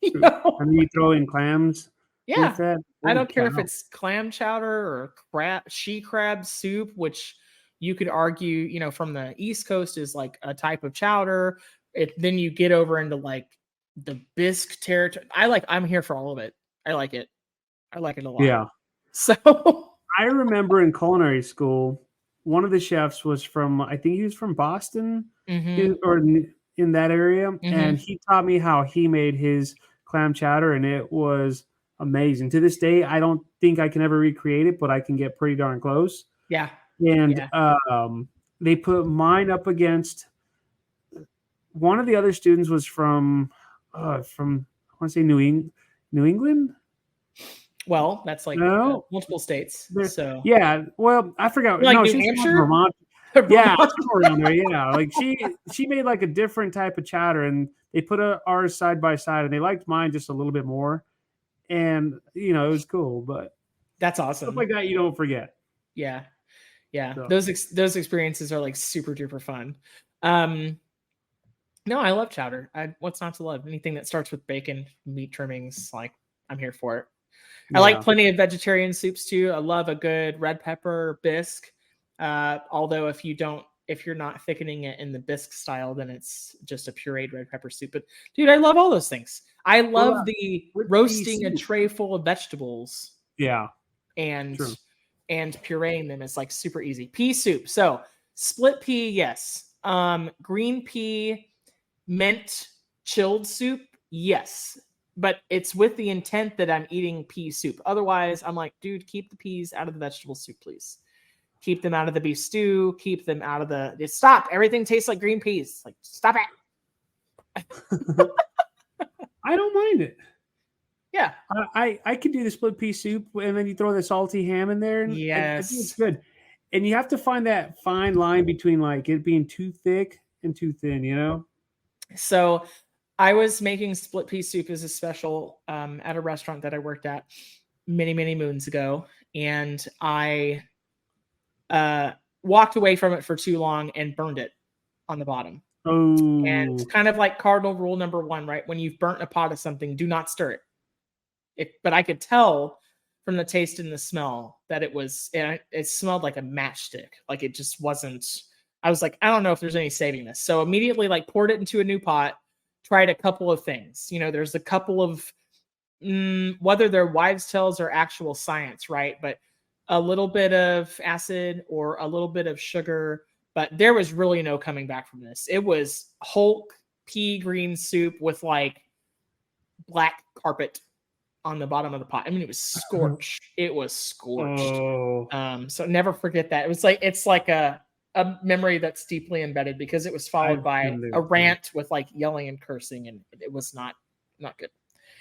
You know? And you throw in clams Yeah. with that. I Holy don't care if cow. it's clam chowder or she crab soup, which you could argue, from the East Coast is like a type of chowder. Then you get over into like the bisque territory. I'm here for all of it. I like it. I like it a lot. Yeah. So I remember in culinary school, one of the chefs was from, I think he was from Boston or in that area. And he taught me how he made his clam chowder, and it was amazing. To this day, I don't think I can ever recreate it, but I can get pretty darn close. yeah. And Yeah. they put mine up against one of the other students was from I want to say New England. Well, that's like No, multiple states. So yeah. Well, I forgot. like No, New she's from Hampshire? Vermont. Yeah, Vermont? somewhere around there. Yeah, like she made like a different type of chowder, and they put ours side by side, and they liked mine just a little bit more, and it was cool. But That's stuff awesome. like that you don't forget. Yeah. Yeah. So. Those experiences are like super duper fun. No, I love chowder. What's not to love? Anything that starts with bacon, meat trimmings, like I'm here for it. I like plenty of vegetarian soups too. I love a good red pepper bisque. Although if you're not thickening it in the bisque style, then it's just a pureed red pepper soup. But dude, I love all those things. I love the roasting a tray full of vegetables. Yeah. And pureeing them is like super easy. Pea soup. So split pea, yes. Green pea, mint chilled soup, yes. But it's with the intent that I'm eating pea soup. Otherwise, I'm like, dude, keep the peas out of the vegetable soup, please. Keep them out of the beef stew. Keep them out of the. Stop. Everything tastes like green peas. Like, stop it. I don't mind it. Yeah. I could do the split pea soup, and then you throw the salty ham in there. And yes. I think it's good. And you have to find that fine line between like it being too thick and too thin, So I was making split pea soup as a special at a restaurant that I worked at many, many moons ago. And I walked away from it for too long and burned it on the bottom. Oh. And kind of like cardinal rule number 1, right? When you've burnt a pot of something, do not stir it. But I could tell from the taste and the smell that it smelled like a matchstick. Like it just wasn't. I was like, I don't know if there's any saving this. So immediately like poured it into a new pot, tried a couple of things. There's a couple of, whether they're wives' tales or actual science, right? But a little bit of acid or a little bit of sugar, but there was really no coming back from this. It was Hulk pea green soup with like black carpet on the bottom of the pot. I mean, it was scorched. It was scorched. Oh. So never forget that. It's like a memory that's deeply embedded because it was followed by a rant with like yelling and cursing, and it was not good.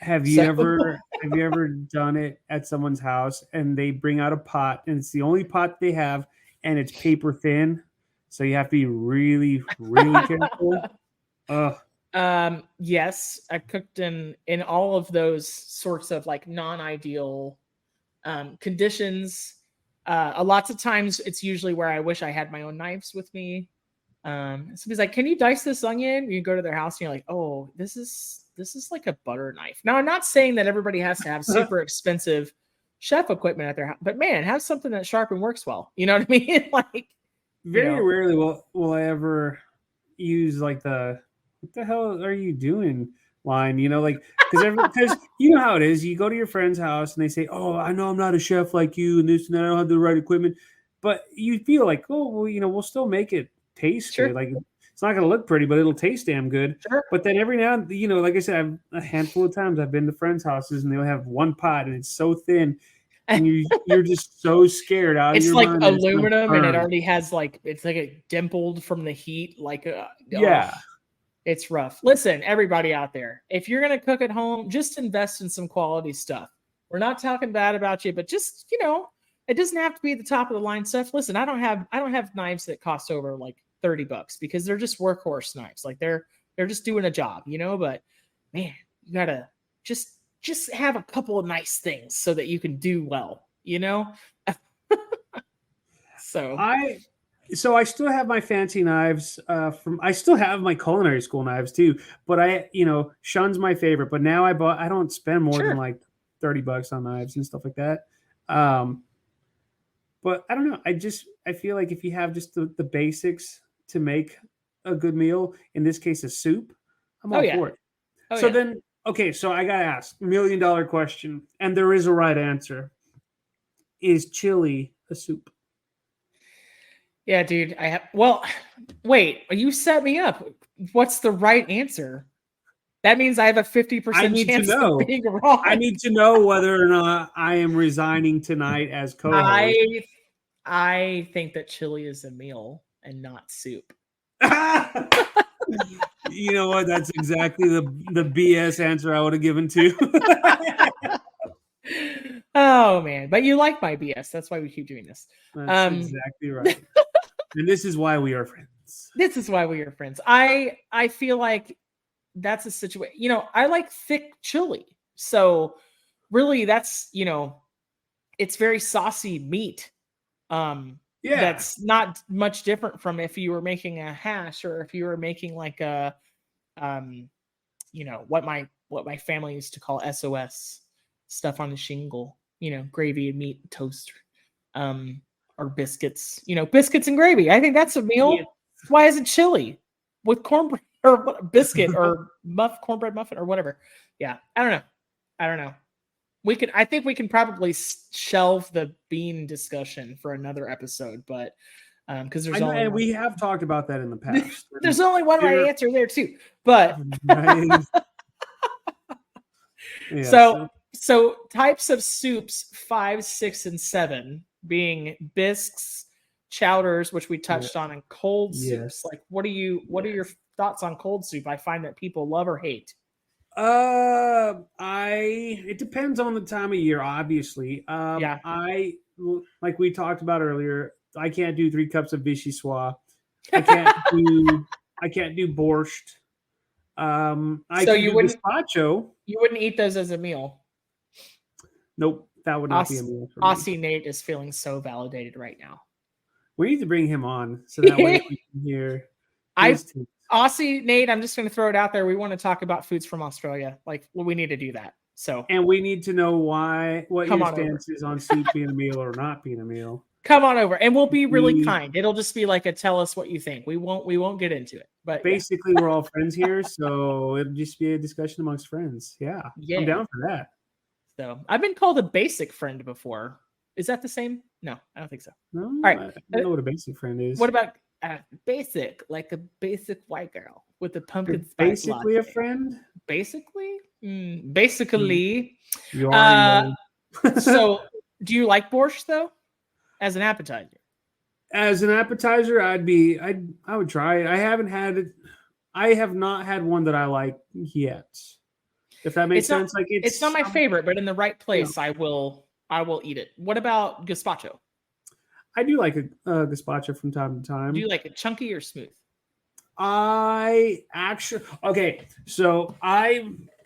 Have you ever done it at someone's house and they bring out a pot and it's the only pot they have and it's paper thin, so you have to be really, really careful? Yes, I cooked in all of those sorts of like non-ideal conditions. Lots of times it's usually where I wish I had my own knives with me. Somebody's like, can you dice this onion? You go to their house and you're like, oh, this is like a butter knife. Now, I'm not saying that everybody has to have super expensive chef equipment at their house, but man, have something that's sharp and works well. You know what I mean? Like, very rarely will I ever use like the what the hell are you doing line, like because you know how it is. You go to your friend's house and they say, oh, I know I'm not a chef like you and this and that, I don't have the right equipment, but you feel like, oh, well, we'll still make it taste good. Like it's not going to look pretty, but it'll taste damn good. Sure. But then every now and then, like I said, a handful of times I've been to friends' houses and they'll have one pot and it's so thin and you're just so scared out of your mind. It's like aluminum and it already has like, it's like a dimpled from the heat. Like, it's rough. Listen, everybody out there, if you're going to cook at home, just invest in some quality stuff. We're not talking bad about you, but just, it doesn't have to be the top of the line stuff. Listen, I don't have knives that cost over like $30 because they're just workhorse knives. Like they're just doing a job, but man, you gotta just have a couple of nice things so that you can do well, So So I still have my fancy knives I still have my culinary school knives too, but Shun's my favorite, but now I don't spend more than Sure. like $30 on knives and stuff like that. Um, but I don't know. I feel like if you have just the basics to make a good meal, in this case a soup, I'm Oh all yeah. for it. Oh So yeah. then, okay, so I gotta ask, $1 million question, and there is a right answer. Is chili a soup? Yeah, dude. Well, wait, you set me up. What's the right answer? That means I have a I 50% need to chance of know. being wrong. I need to know whether or not I am resigning tonight as co-host. I think that chili is a meal and not soup. You know what? That's exactly the BS answer I would have given to. Oh man, but you like my BS. That's why we keep doing this. That's exactly right. And this is why we are friends. This is why we are friends. I feel like that's a situation. I like thick chili. So really that's, it's very saucy meat. Yeah. That's not much different from if you were making a hash or if you were making like a what my family used to call SOS, stuff on the shingle, gravy and meat toast, or biscuits, biscuits and gravy. I think that's a meal. Yeah. Why is it chili with cornbread or biscuit or cornbread muffin or whatever? Yeah, I don't know. I think we can probably shelve the bean discussion for another episode, but because there's only and we have talked about that in the past. there's only one right answer there too. But yeah, so types of soups 5, 6, and 7 being bisques, chowders, which we touched on, and cold soups. Like, what are your thoughts on cold soup? I find that people love or hate. It depends on the time of year, obviously. Yeah. Like we talked about earlier, I can't do 3 cups of vichyssoise. I can't do borscht. I So can do gazpacho. You wouldn't eat those as a meal. Nope, that would not be a meal for me. Aussie Nate is feeling so validated right now. We need to bring him on so that way we can hear his takes. Aussie Nate, I'm just going to throw it out there. We want to talk about foods from Australia. Like, we need to do that. So, and we need to know what your stance is on soup being a meal or not being a meal. Come on over, and we'll be really kind. It'll just be like a tell us what you think. We won't get into it. But basically, we're all friends here, so it'll just be a discussion amongst friends. Yeah, I'm down for that. So I've been called a basic friend before. Is that the same? No, I don't think so. No, all right. I don't know what a basic friend is. What about basic, like a basic white girl with a pumpkin spice basically latte? A friend? Basically? Basically. You are. So, do you like borscht though, as an appetizer? As an appetizer, I would try it. I haven't had it. I have not had one that I like yet. If that makes sense, it's not my favorite, but in the right place, I will eat it. What about gazpacho? I do like a gazpacho from time to time. Do you like it chunky or smooth?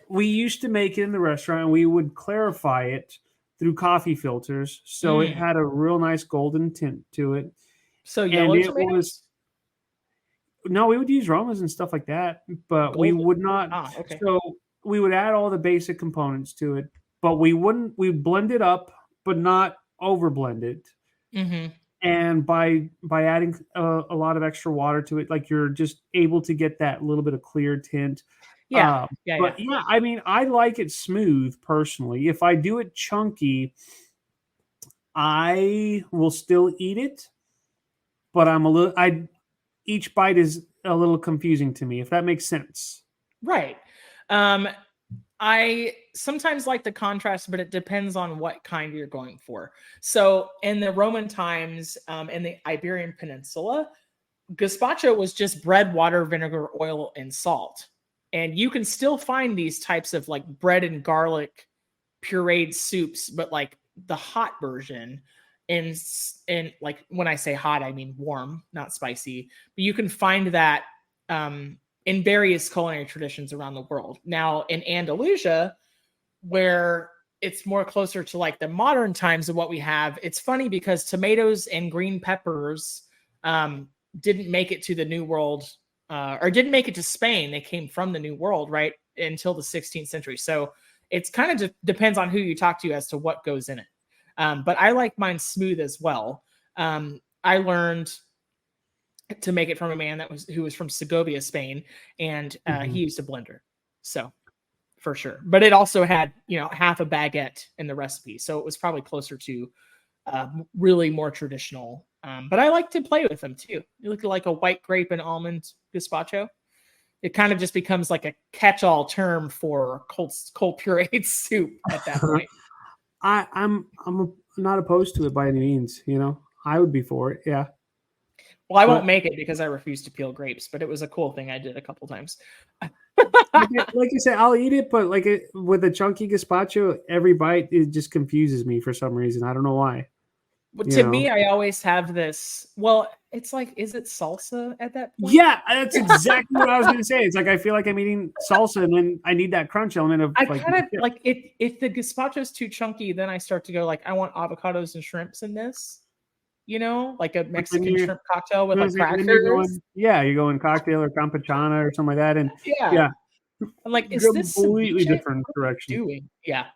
We used to make it in the restaurant, and we would clarify it through coffee filters, so it had a real nice golden tint to it. So yellow tomatoes? No, we would use aromas and stuff like that, but we would not. Okay. So we would add all the basic components to it, but we blend it up, but not over blend it. Mm-hmm. And by adding a lot of extra water to it, like, you're just able to get that little bit of clear tint. Yeah. I mean, I like it smooth personally. If I do it chunky, I will still eat it, but each bite is a little confusing to me, if that makes sense. Right. I sometimes like the contrast, but it depends on what kind you're going for. So in the Roman times, in the Iberian Peninsula, gazpacho was just bread, water, vinegar, oil, and salt. And you can still find these types of like bread and garlic pureed soups, but like the hot version. And like, when I say hot, I mean warm, not spicy. But you can find that in various culinary traditions around the world. Now, in Andalusia, where it's more closer to like the modern times of what we have, it's funny because tomatoes and green peppers didn't make it to the New World, or didn't make it to Spain. They came from the New World, right, until the 16th century. So it's kind of just depends on who you talk to as to what goes in it. But I like mine smooth as well. I learned to make it from a man who was from Segovia, Spain, and he used a blender. So for sure. But it also had, half a baguette in the recipe. So it was probably closer to really more traditional. But I like to play with them too. You look like a white grape and almond gazpacho. It kind of just becomes like a catch-all term for cold pureed soup at that point. I'm not opposed to it by any means. I would be for it. Yeah. Well, I won't make it because I refuse to peel grapes, but it was a cool thing I did a couple times. Like you said, I'll eat it, but with a chunky gazpacho, every bite, it just confuses me for some reason. I don't know why. Well, to me, I always have this. Well, it's like, is it salsa at that point? Yeah, that's exactly what I was going to say. It's like I feel like I'm eating salsa, and then I need that crunch element of. I kind of like if the gazpacho is too chunky, then I start to go like, I want avocados and shrimps in this. Like a Mexican shrimp cocktail with like crackers. You're going cocktail or campechana or something like that, and yeah. I'm like, is this completely different direction? Yeah.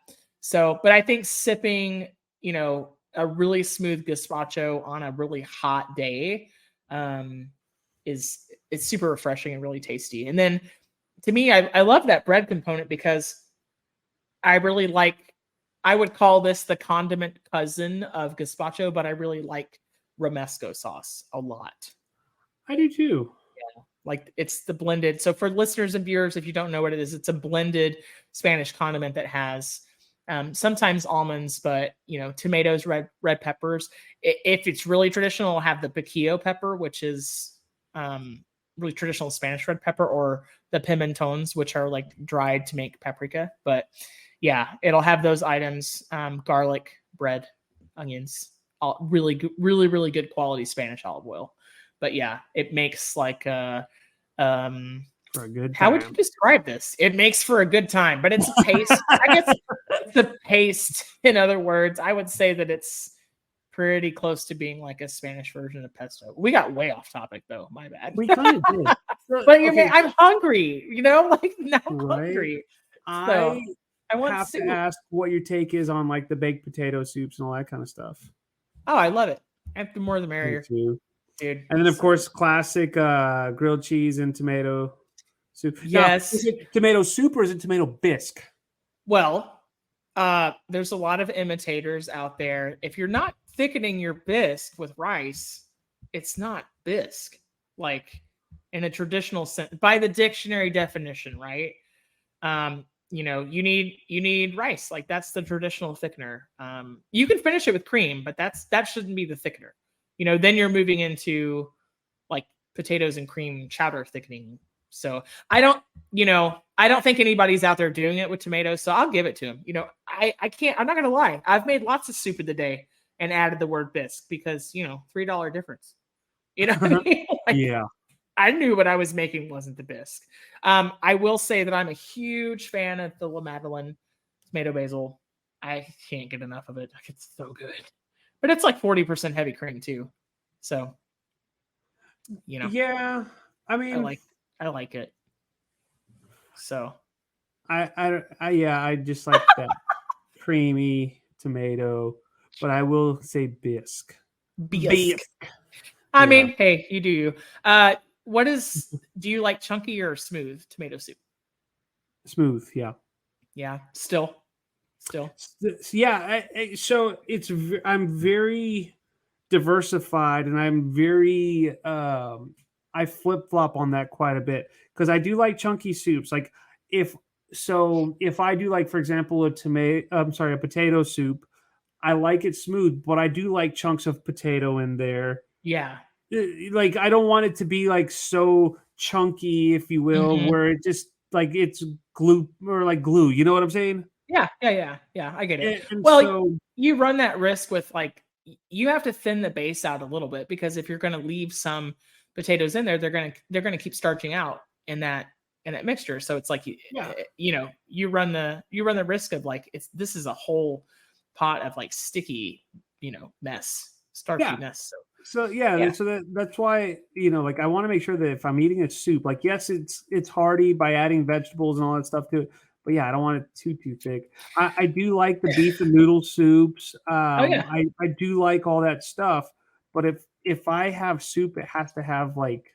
So, but I think sipping, a really smooth gazpacho on a really hot day, it's super refreshing and really tasty. And then, to me, I love that bread component because I really like. I would call this the condiment cousin of gazpacho, but I really like romesco sauce a lot. I do too. Yeah, like it's the blended. So for listeners and viewers, if you don't know what it is, it's a blended Spanish condiment that has sometimes almonds, but tomatoes, red peppers. If it's really traditional, it'll have the piquillo pepper, which is really traditional Spanish red pepper, or the pimentones, which are like dried to make paprika. But yeah, it'll have those items, garlic, bread, onions, all really good quality Spanish olive oil. But yeah, it makes like a for a good time. How would you describe this? It makes for a good time, but it's a paste. I guess it's a paste. In other words, I would say that it's pretty close to being like a Spanish version of pesto. We got way off topic though. My bad. We kind of did. But I'm hungry. Like now I'm hungry. So, I want have to ask what your take is on like the baked potato soups and all that kind of stuff. Oh, I love it. The more the merrier. Me too. Dude. And then of course classic grilled cheese and tomato soup. Yes. Now, is it tomato soup or is it tomato bisque? Well, there's a lot of imitators out there. If you're not thickening your bisque with rice, it's not bisque. Like in a traditional sense, by the dictionary definition, right? You need rice. Like that's the traditional thickener. You can finish it with cream, but that shouldn't be the thickener. Then you're moving into like potatoes and cream chowder thickening. So I don't think anybody's out there doing it with tomatoes. So I'll give it to them. I can't. I'm not gonna lie. I've made lots of soup of the day and added the word bisque because $3 difference. What I mean? Yeah. I knew what I was making wasn't the bisque. I will say that I'm a huge fan of the La Madeleine tomato basil. I can't get enough of it. It's so good. But it's like 40% heavy cream too. So, Yeah. I mean, I like it. So, I just like that creamy tomato, but I will say bisque. Bisque. I mean, hey, you do you. Do you like chunky or smooth tomato soup? Smooth, yeah. Yeah, still. Yeah, so I'm very diversified, and I'm very I flip-flop on that quite a bit because I do like chunky soups. Like if I do like, for example, a potato soup, I like it smooth, but I do like chunks of potato in there. Yeah. Like I don't want it to be like so chunky, if you will, where it just like it's glue or like glue. You know what I'm saying? Yeah. I get it. And well, so, you run that risk with like you have to thin the base out a little bit because if you're going to leave some potatoes in there, they're going to keep starching out in that mixture. So it's like you run the risk of like this is a whole pot of like sticky starchy mess. So So yeah, so that's why, like I want to make sure that if I'm eating a soup, like yes, it's hearty by adding vegetables and all that stuff to it, but yeah, I don't want it too thick. I do like the beef and noodle soups. I do like all that stuff, but if I have soup, it has to have like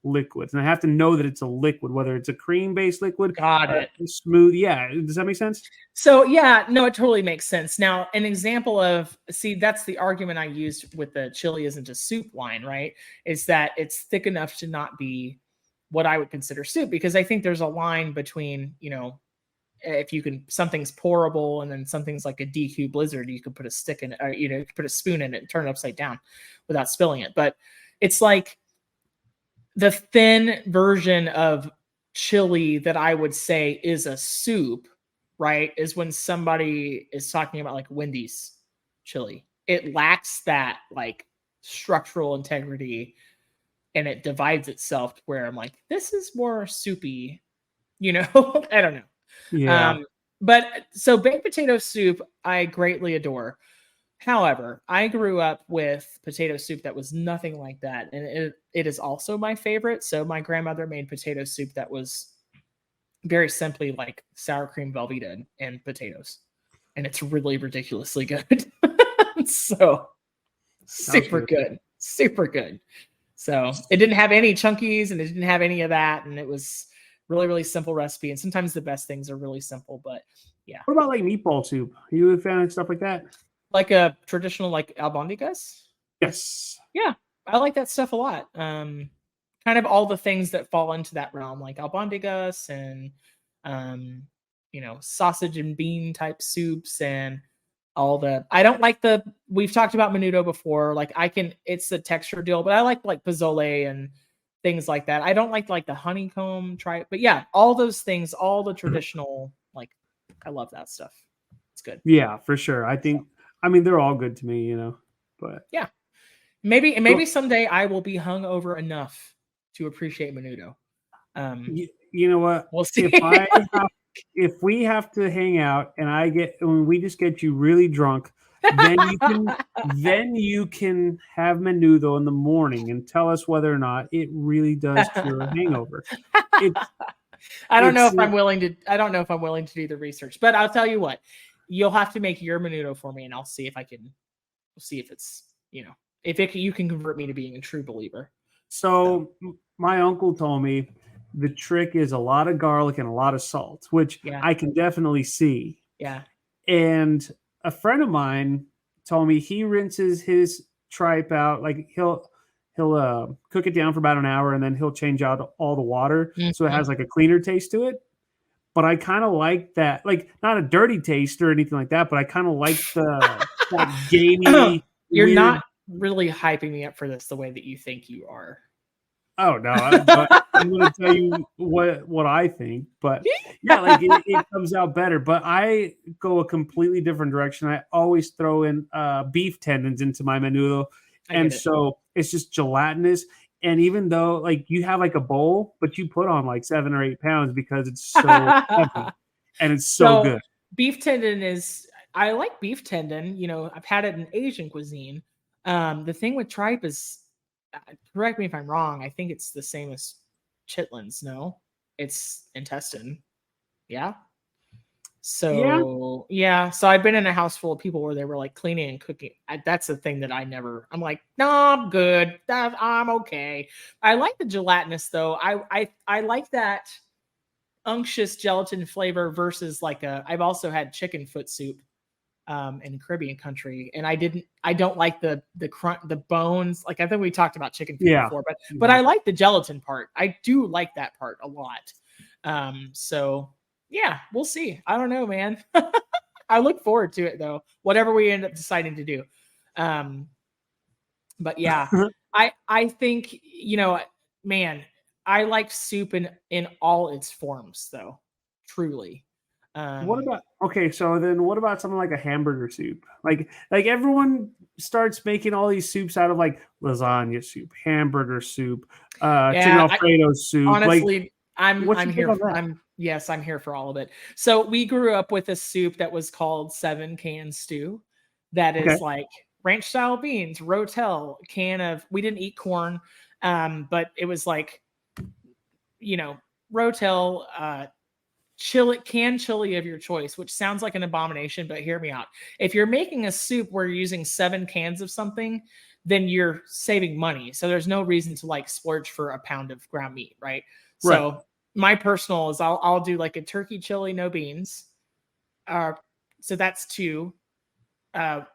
liquids, and I have to know that it's a liquid, whether it's a cream based liquid, Got it. smooth. Yeah, does that make sense? So yeah, no, it totally makes sense. Now, an example of that's the argument I used with the chili isn't just soup line, right? Is that it's thick enough to not be what I would consider soup, because I think there's a line between, if you can, something's pourable and then something's like a DQ Blizzard, you could put a stick in it, or, you could put a spoon in it and turn it upside down without spilling it. But it's like the thin version of chili that I would say is a soup, right, is when somebody is talking about like Wendy's chili. It lacks that like structural integrity, and it divides itself where I'm like, this is more soupy, I don't know. Yeah. But so baked potato soup, I greatly adore. However, I grew up with potato soup that was nothing like that, and it is also my favorite. So my grandmother made potato soup that was very simply like sour cream Velveeta and potatoes, and it's really ridiculously good. So super good, super good. So it didn't have any chunkies, and it didn't have any of that, and it was really, really simple recipe. And sometimes the best things are really simple, but yeah. What about like meatball soup? Are you a fan of stuff like that? Like a traditional like albondigas? Yes. Yeah, I like that stuff a lot. Kind of all the things that fall into that realm, like albondigas and sausage and bean type soups, and all the. I don't like we've talked about menudo before. Like it's the texture deal, but I like pozole and things like that. I don't like the honeycomb but yeah, all those things, all the traditional, like I love that stuff. It's good. Yeah, for sure. I mean, they're all good to me, but yeah. Maybe someday I will be hungover enough to appreciate menudo. You know what? We'll see. If we have to hang out and when we just get you really drunk, then you can have menudo in the morning and tell us whether or not it really does cure a hangover. I don't know if I'm willing to do the research, but I'll tell you what, you'll have to make your menudo for me, and I'll see if I can. We'll see if it's you can convert me to being a true believer. So my uncle told me the trick is a lot of garlic and a lot of salt, which I can definitely see. Yeah. And a friend of mine told me he rinses his tripe out, like he'll cook it down for about an hour, and then he'll change out all the water, so it has like a cleaner taste to it. But I kind of like that, like not a dirty taste or anything like that, but I kind of like that gamey. You're weird. Not really hyping me up for this the way that you think you are. Oh no, I'm going to tell you what I think, but yeah, like it comes out better. But I go a completely different direction. I always throw in beef tendons into my menudo, and so it's just gelatinous. And even though like you have like a bowl, but you put on like 7 or 8 pounds because it's so heavy, and it's so good. Beef tendon I like beef tendon. I've had it in Asian cuisine. The thing with tripe is, correct me if I'm wrong, I think it's the same as chitlins. No, it's intestine. Yeah. So yeah. So I've been in a house full of people where they were like cleaning and cooking. That's the thing that I'm like, no, I'm good. I'm okay. I like the gelatinous though. I like that unctuous gelatin flavor versus I've also had chicken foot soup in Caribbean country, and I don't like the bones. Like I think we talked about chicken feet before, but I like the gelatin part. I do like that part a lot. So yeah, we'll see. I don't know, man. I look forward to it though, whatever we end up deciding to do. But yeah, I think, man, I like soup in all its forms though, truly. What about something like a hamburger soup? Like everyone starts making all these soups out of like lasagna soup, hamburger soup, chicken Alfredo soup. Honestly, I'm here. I'm here for all of it. So we grew up with a soup that was called 7 Can Stew. That is like ranch style beans, Rotel, can of, we didn't eat corn, but it was like, Rotel, canned chili of your choice, which sounds like an abomination, but hear me out. If you're making a soup where you're using 7 cans of something, then you're saving money. So there's no reason to like splurge for a pound of ground meat, right? So my personal is I'll do like a turkey chili, no beans. So that's 2. A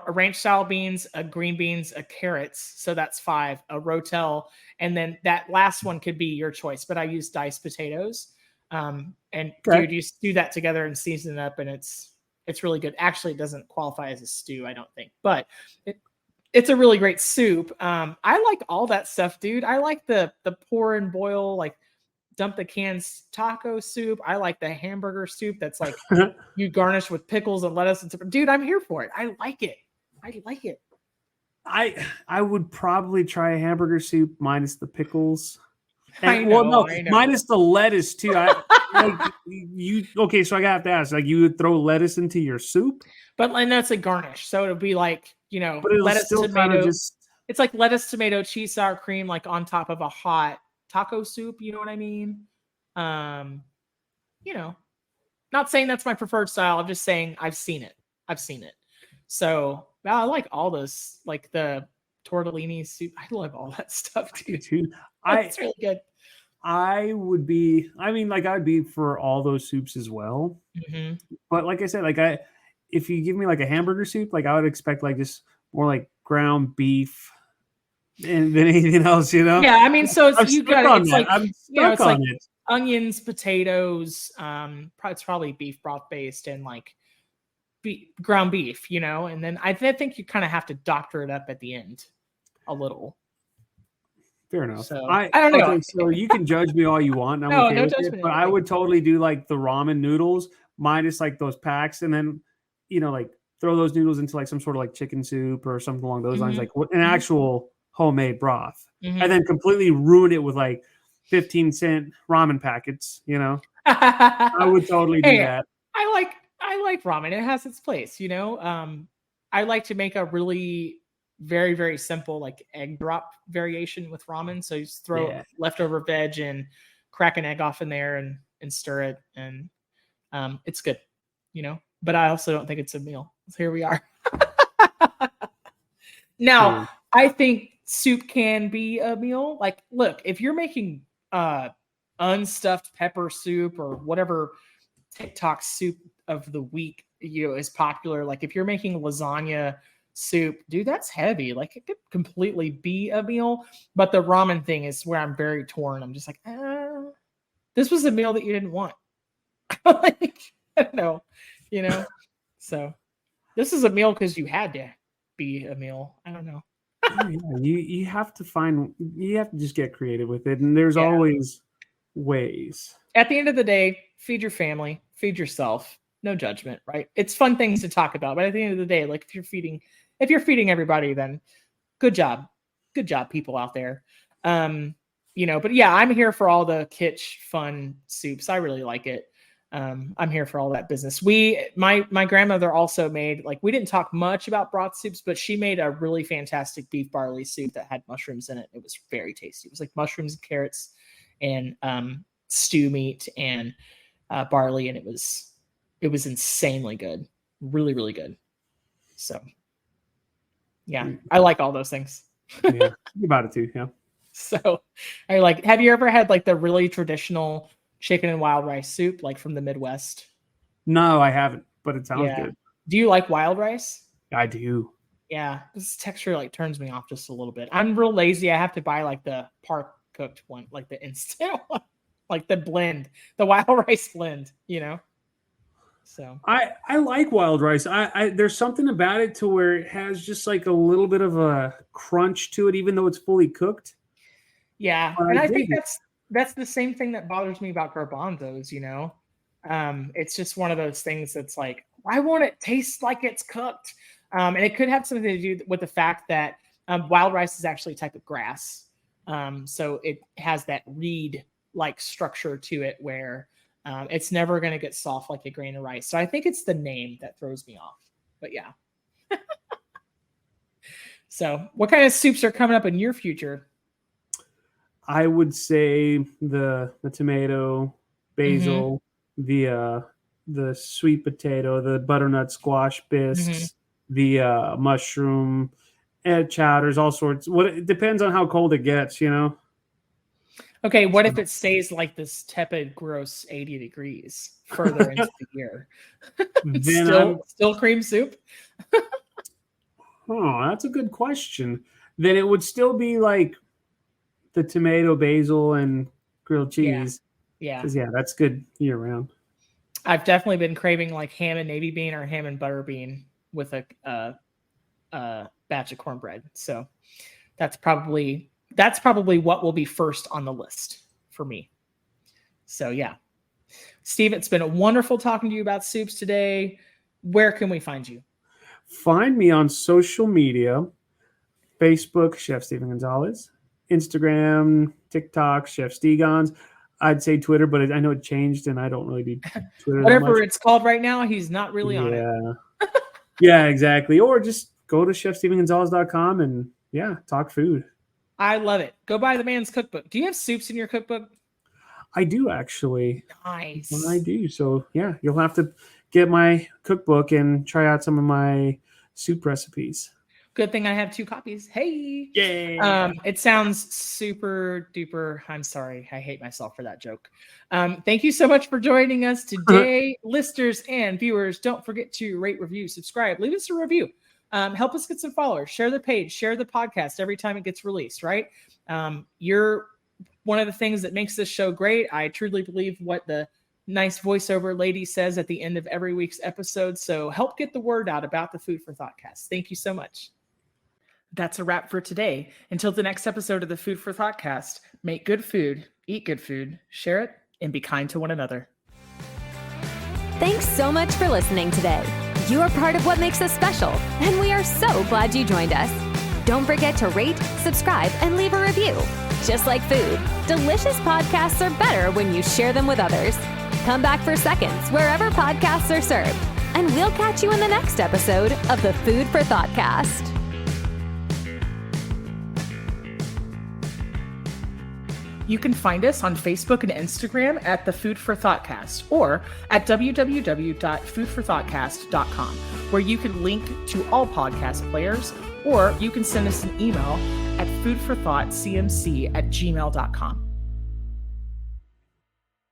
ranch style beans, a green beans, a carrots. So that's 5. A Rotel, and then that last one could be your choice. But I use diced potatoes. Dude, you stew that together and season it up, and it's really good. Actually, it doesn't qualify as a stew, I don't think, but it's a really great soup. I like all that stuff, dude. I like the pour and boil, like dump the cans taco soup. I like the hamburger soup that's like you garnish with pickles and lettuce and dude, I'm here for it. I like it. I would probably try a hamburger soup minus the pickles. And, I know. Minus the lettuce too. Okay, so I have to ask, like, you would throw lettuce into your soup? And that's a garnish, so it'll be like, but lettuce, tomato. It's like lettuce, tomato, cheese, sour cream, like on top of a hot taco soup. You know what I mean? Not saying that's my preferred style. I'm just saying I've seen it. So I like all this, like the tortellini soup. I love all that stuff, dude. It's really good. I'd be for all those soups as well. Mm-hmm. But like I said, if you give me like a hamburger soup, like I would expect like just more like ground beef than anything else, Yeah, I mean, so it's like onions, potatoes. It's probably beef broth based and like ground beef, and then I think you kind of have to doctor it up at the end a little. Fair enough. So, I don't know. Okay, so you can judge me all you want. And I'm okay with it, but I would totally do like the ramen noodles minus like those packs, and then like throw those noodles into like some sort of like chicken soup or something along those lines, like an actual homemade broth, and then completely ruin it with like 15-cent ramen packets. I would totally do that. I like ramen. It has its place. I like to make a really very, very simple like egg drop variation with ramen. So you just throw leftover veg and crack an egg off in there and stir it, and it's good, but I also don't think it's a meal. So here we are. Now, I think soup can be a meal. Like, look, if you're making unstuffed pepper soup or whatever TikTok soup of the week is popular, like if you're making lasagna soup, dude, that's heavy. Like it could completely be a meal, but the ramen thing is where I'm very torn. I'm just like, this was a meal that you didn't want. Like, I don't know, so this is a meal because you had to be a meal. I don't know. You have to just get creative with it, and there's always ways. At the end of the day, feed your family, feed yourself. No judgment, right? It's fun things to talk about, but at the end of the day, like if you're feeding everybody, then good job, people out there. But yeah, I'm here for all the kitsch fun soups. I really like it. I'm here for all that business. My grandmother also made, like, we didn't talk much about broth soups, but she made a really fantastic beef barley soup that had mushrooms in it. It was very tasty. It was like mushrooms and carrots and stew meat and barley, and it was insanely good. Really, really good. So yeah, I like all those things. Yeah, about it too. Yeah. So have you ever had like the really traditional chicken and wild rice soup, like from the Midwest? No, I haven't, but it sounds good. Do you like wild rice? I do. Yeah, this texture like turns me off just a little bit. I'm real lazy. I have to buy like the par cooked one, like the instant one, like the blend, the wild rice blend, So I like wild rice. I there's something about it to where it has just like a little bit of a crunch to it, even though it's fully cooked. Yeah, and I think that's the same thing that bothers me about garbanzos. It's just one of those things that's like, why won't it taste like it's cooked? And it could have something to do with the fact that wild rice is actually a type of grass, so it has that reed-like structure to it where it's never going to get soft like a grain of rice. So I think it's the name that throws me off. But yeah. So what kind of soups are coming up in your future? I would say the tomato, basil, the sweet potato, the butternut squash bisques, the mushroom, chowders, all sorts. It depends on how cold it gets, Okay, what if it stays like this tepid, gross 80 degrees further into the year? Still cream soup? Oh, that's a good question. Then it would still be like the tomato, basil, and grilled cheese. Yeah. Because, that's good year round. I've definitely been craving like ham and navy bean or ham and butter bean with a batch of cornbread. So that's probably what will be first on the list for me. So yeah. Steve, it's been a wonderful talking to you about soups today. Where can we find you? Find me on social media. Facebook, Chef Steven Gonzalez. Instagram, TikTok, Chef Stegons. I'd say Twitter, but I know it changed and I don't really do Twitter. Whatever it's called right now, he's not really on it. Yeah, exactly. Or just go to chefstevengonzalez.com and talk food. I love it. Go buy the man's cookbook. Do you have soups in your cookbook? I do, actually. Nice. I do. So you'll have to get my cookbook and try out some of my soup recipes. Good thing I have 2 copies. Hey. Yeah. It sounds super duper. I'm sorry. I hate myself for that joke. Thank you so much for joining us today. Listeners and viewers, don't forget to rate, review, subscribe. Leave us a review. Help us get some followers. Share the page. Share the podcast every time it gets released, right? You're one of the things that makes this show great. I truly believe what the nice voiceover lady says at the end of every week's episode. So help get the word out about the Food for ThoughtCast. Thank you so much. That's a wrap for today. Until the next episode of the Food for ThoughtCast, make good food, eat good food, share it, and be kind to one another. Thanks so much for listening today. You are part of what makes us special, and we are so glad you joined us. Don't forget to rate, subscribe, and leave a review. Just like food, delicious podcasts are better when you share them with others. Come back for seconds wherever podcasts are served, and we'll catch you in the next episode of the Food for ThoughtCast. You can find us on Facebook and Instagram at the Food for ThoughtCast or at www.foodforthoughtcast.com, where you can link to all podcast players, or you can send us an email at foodforthoughtcmc@gmail.com.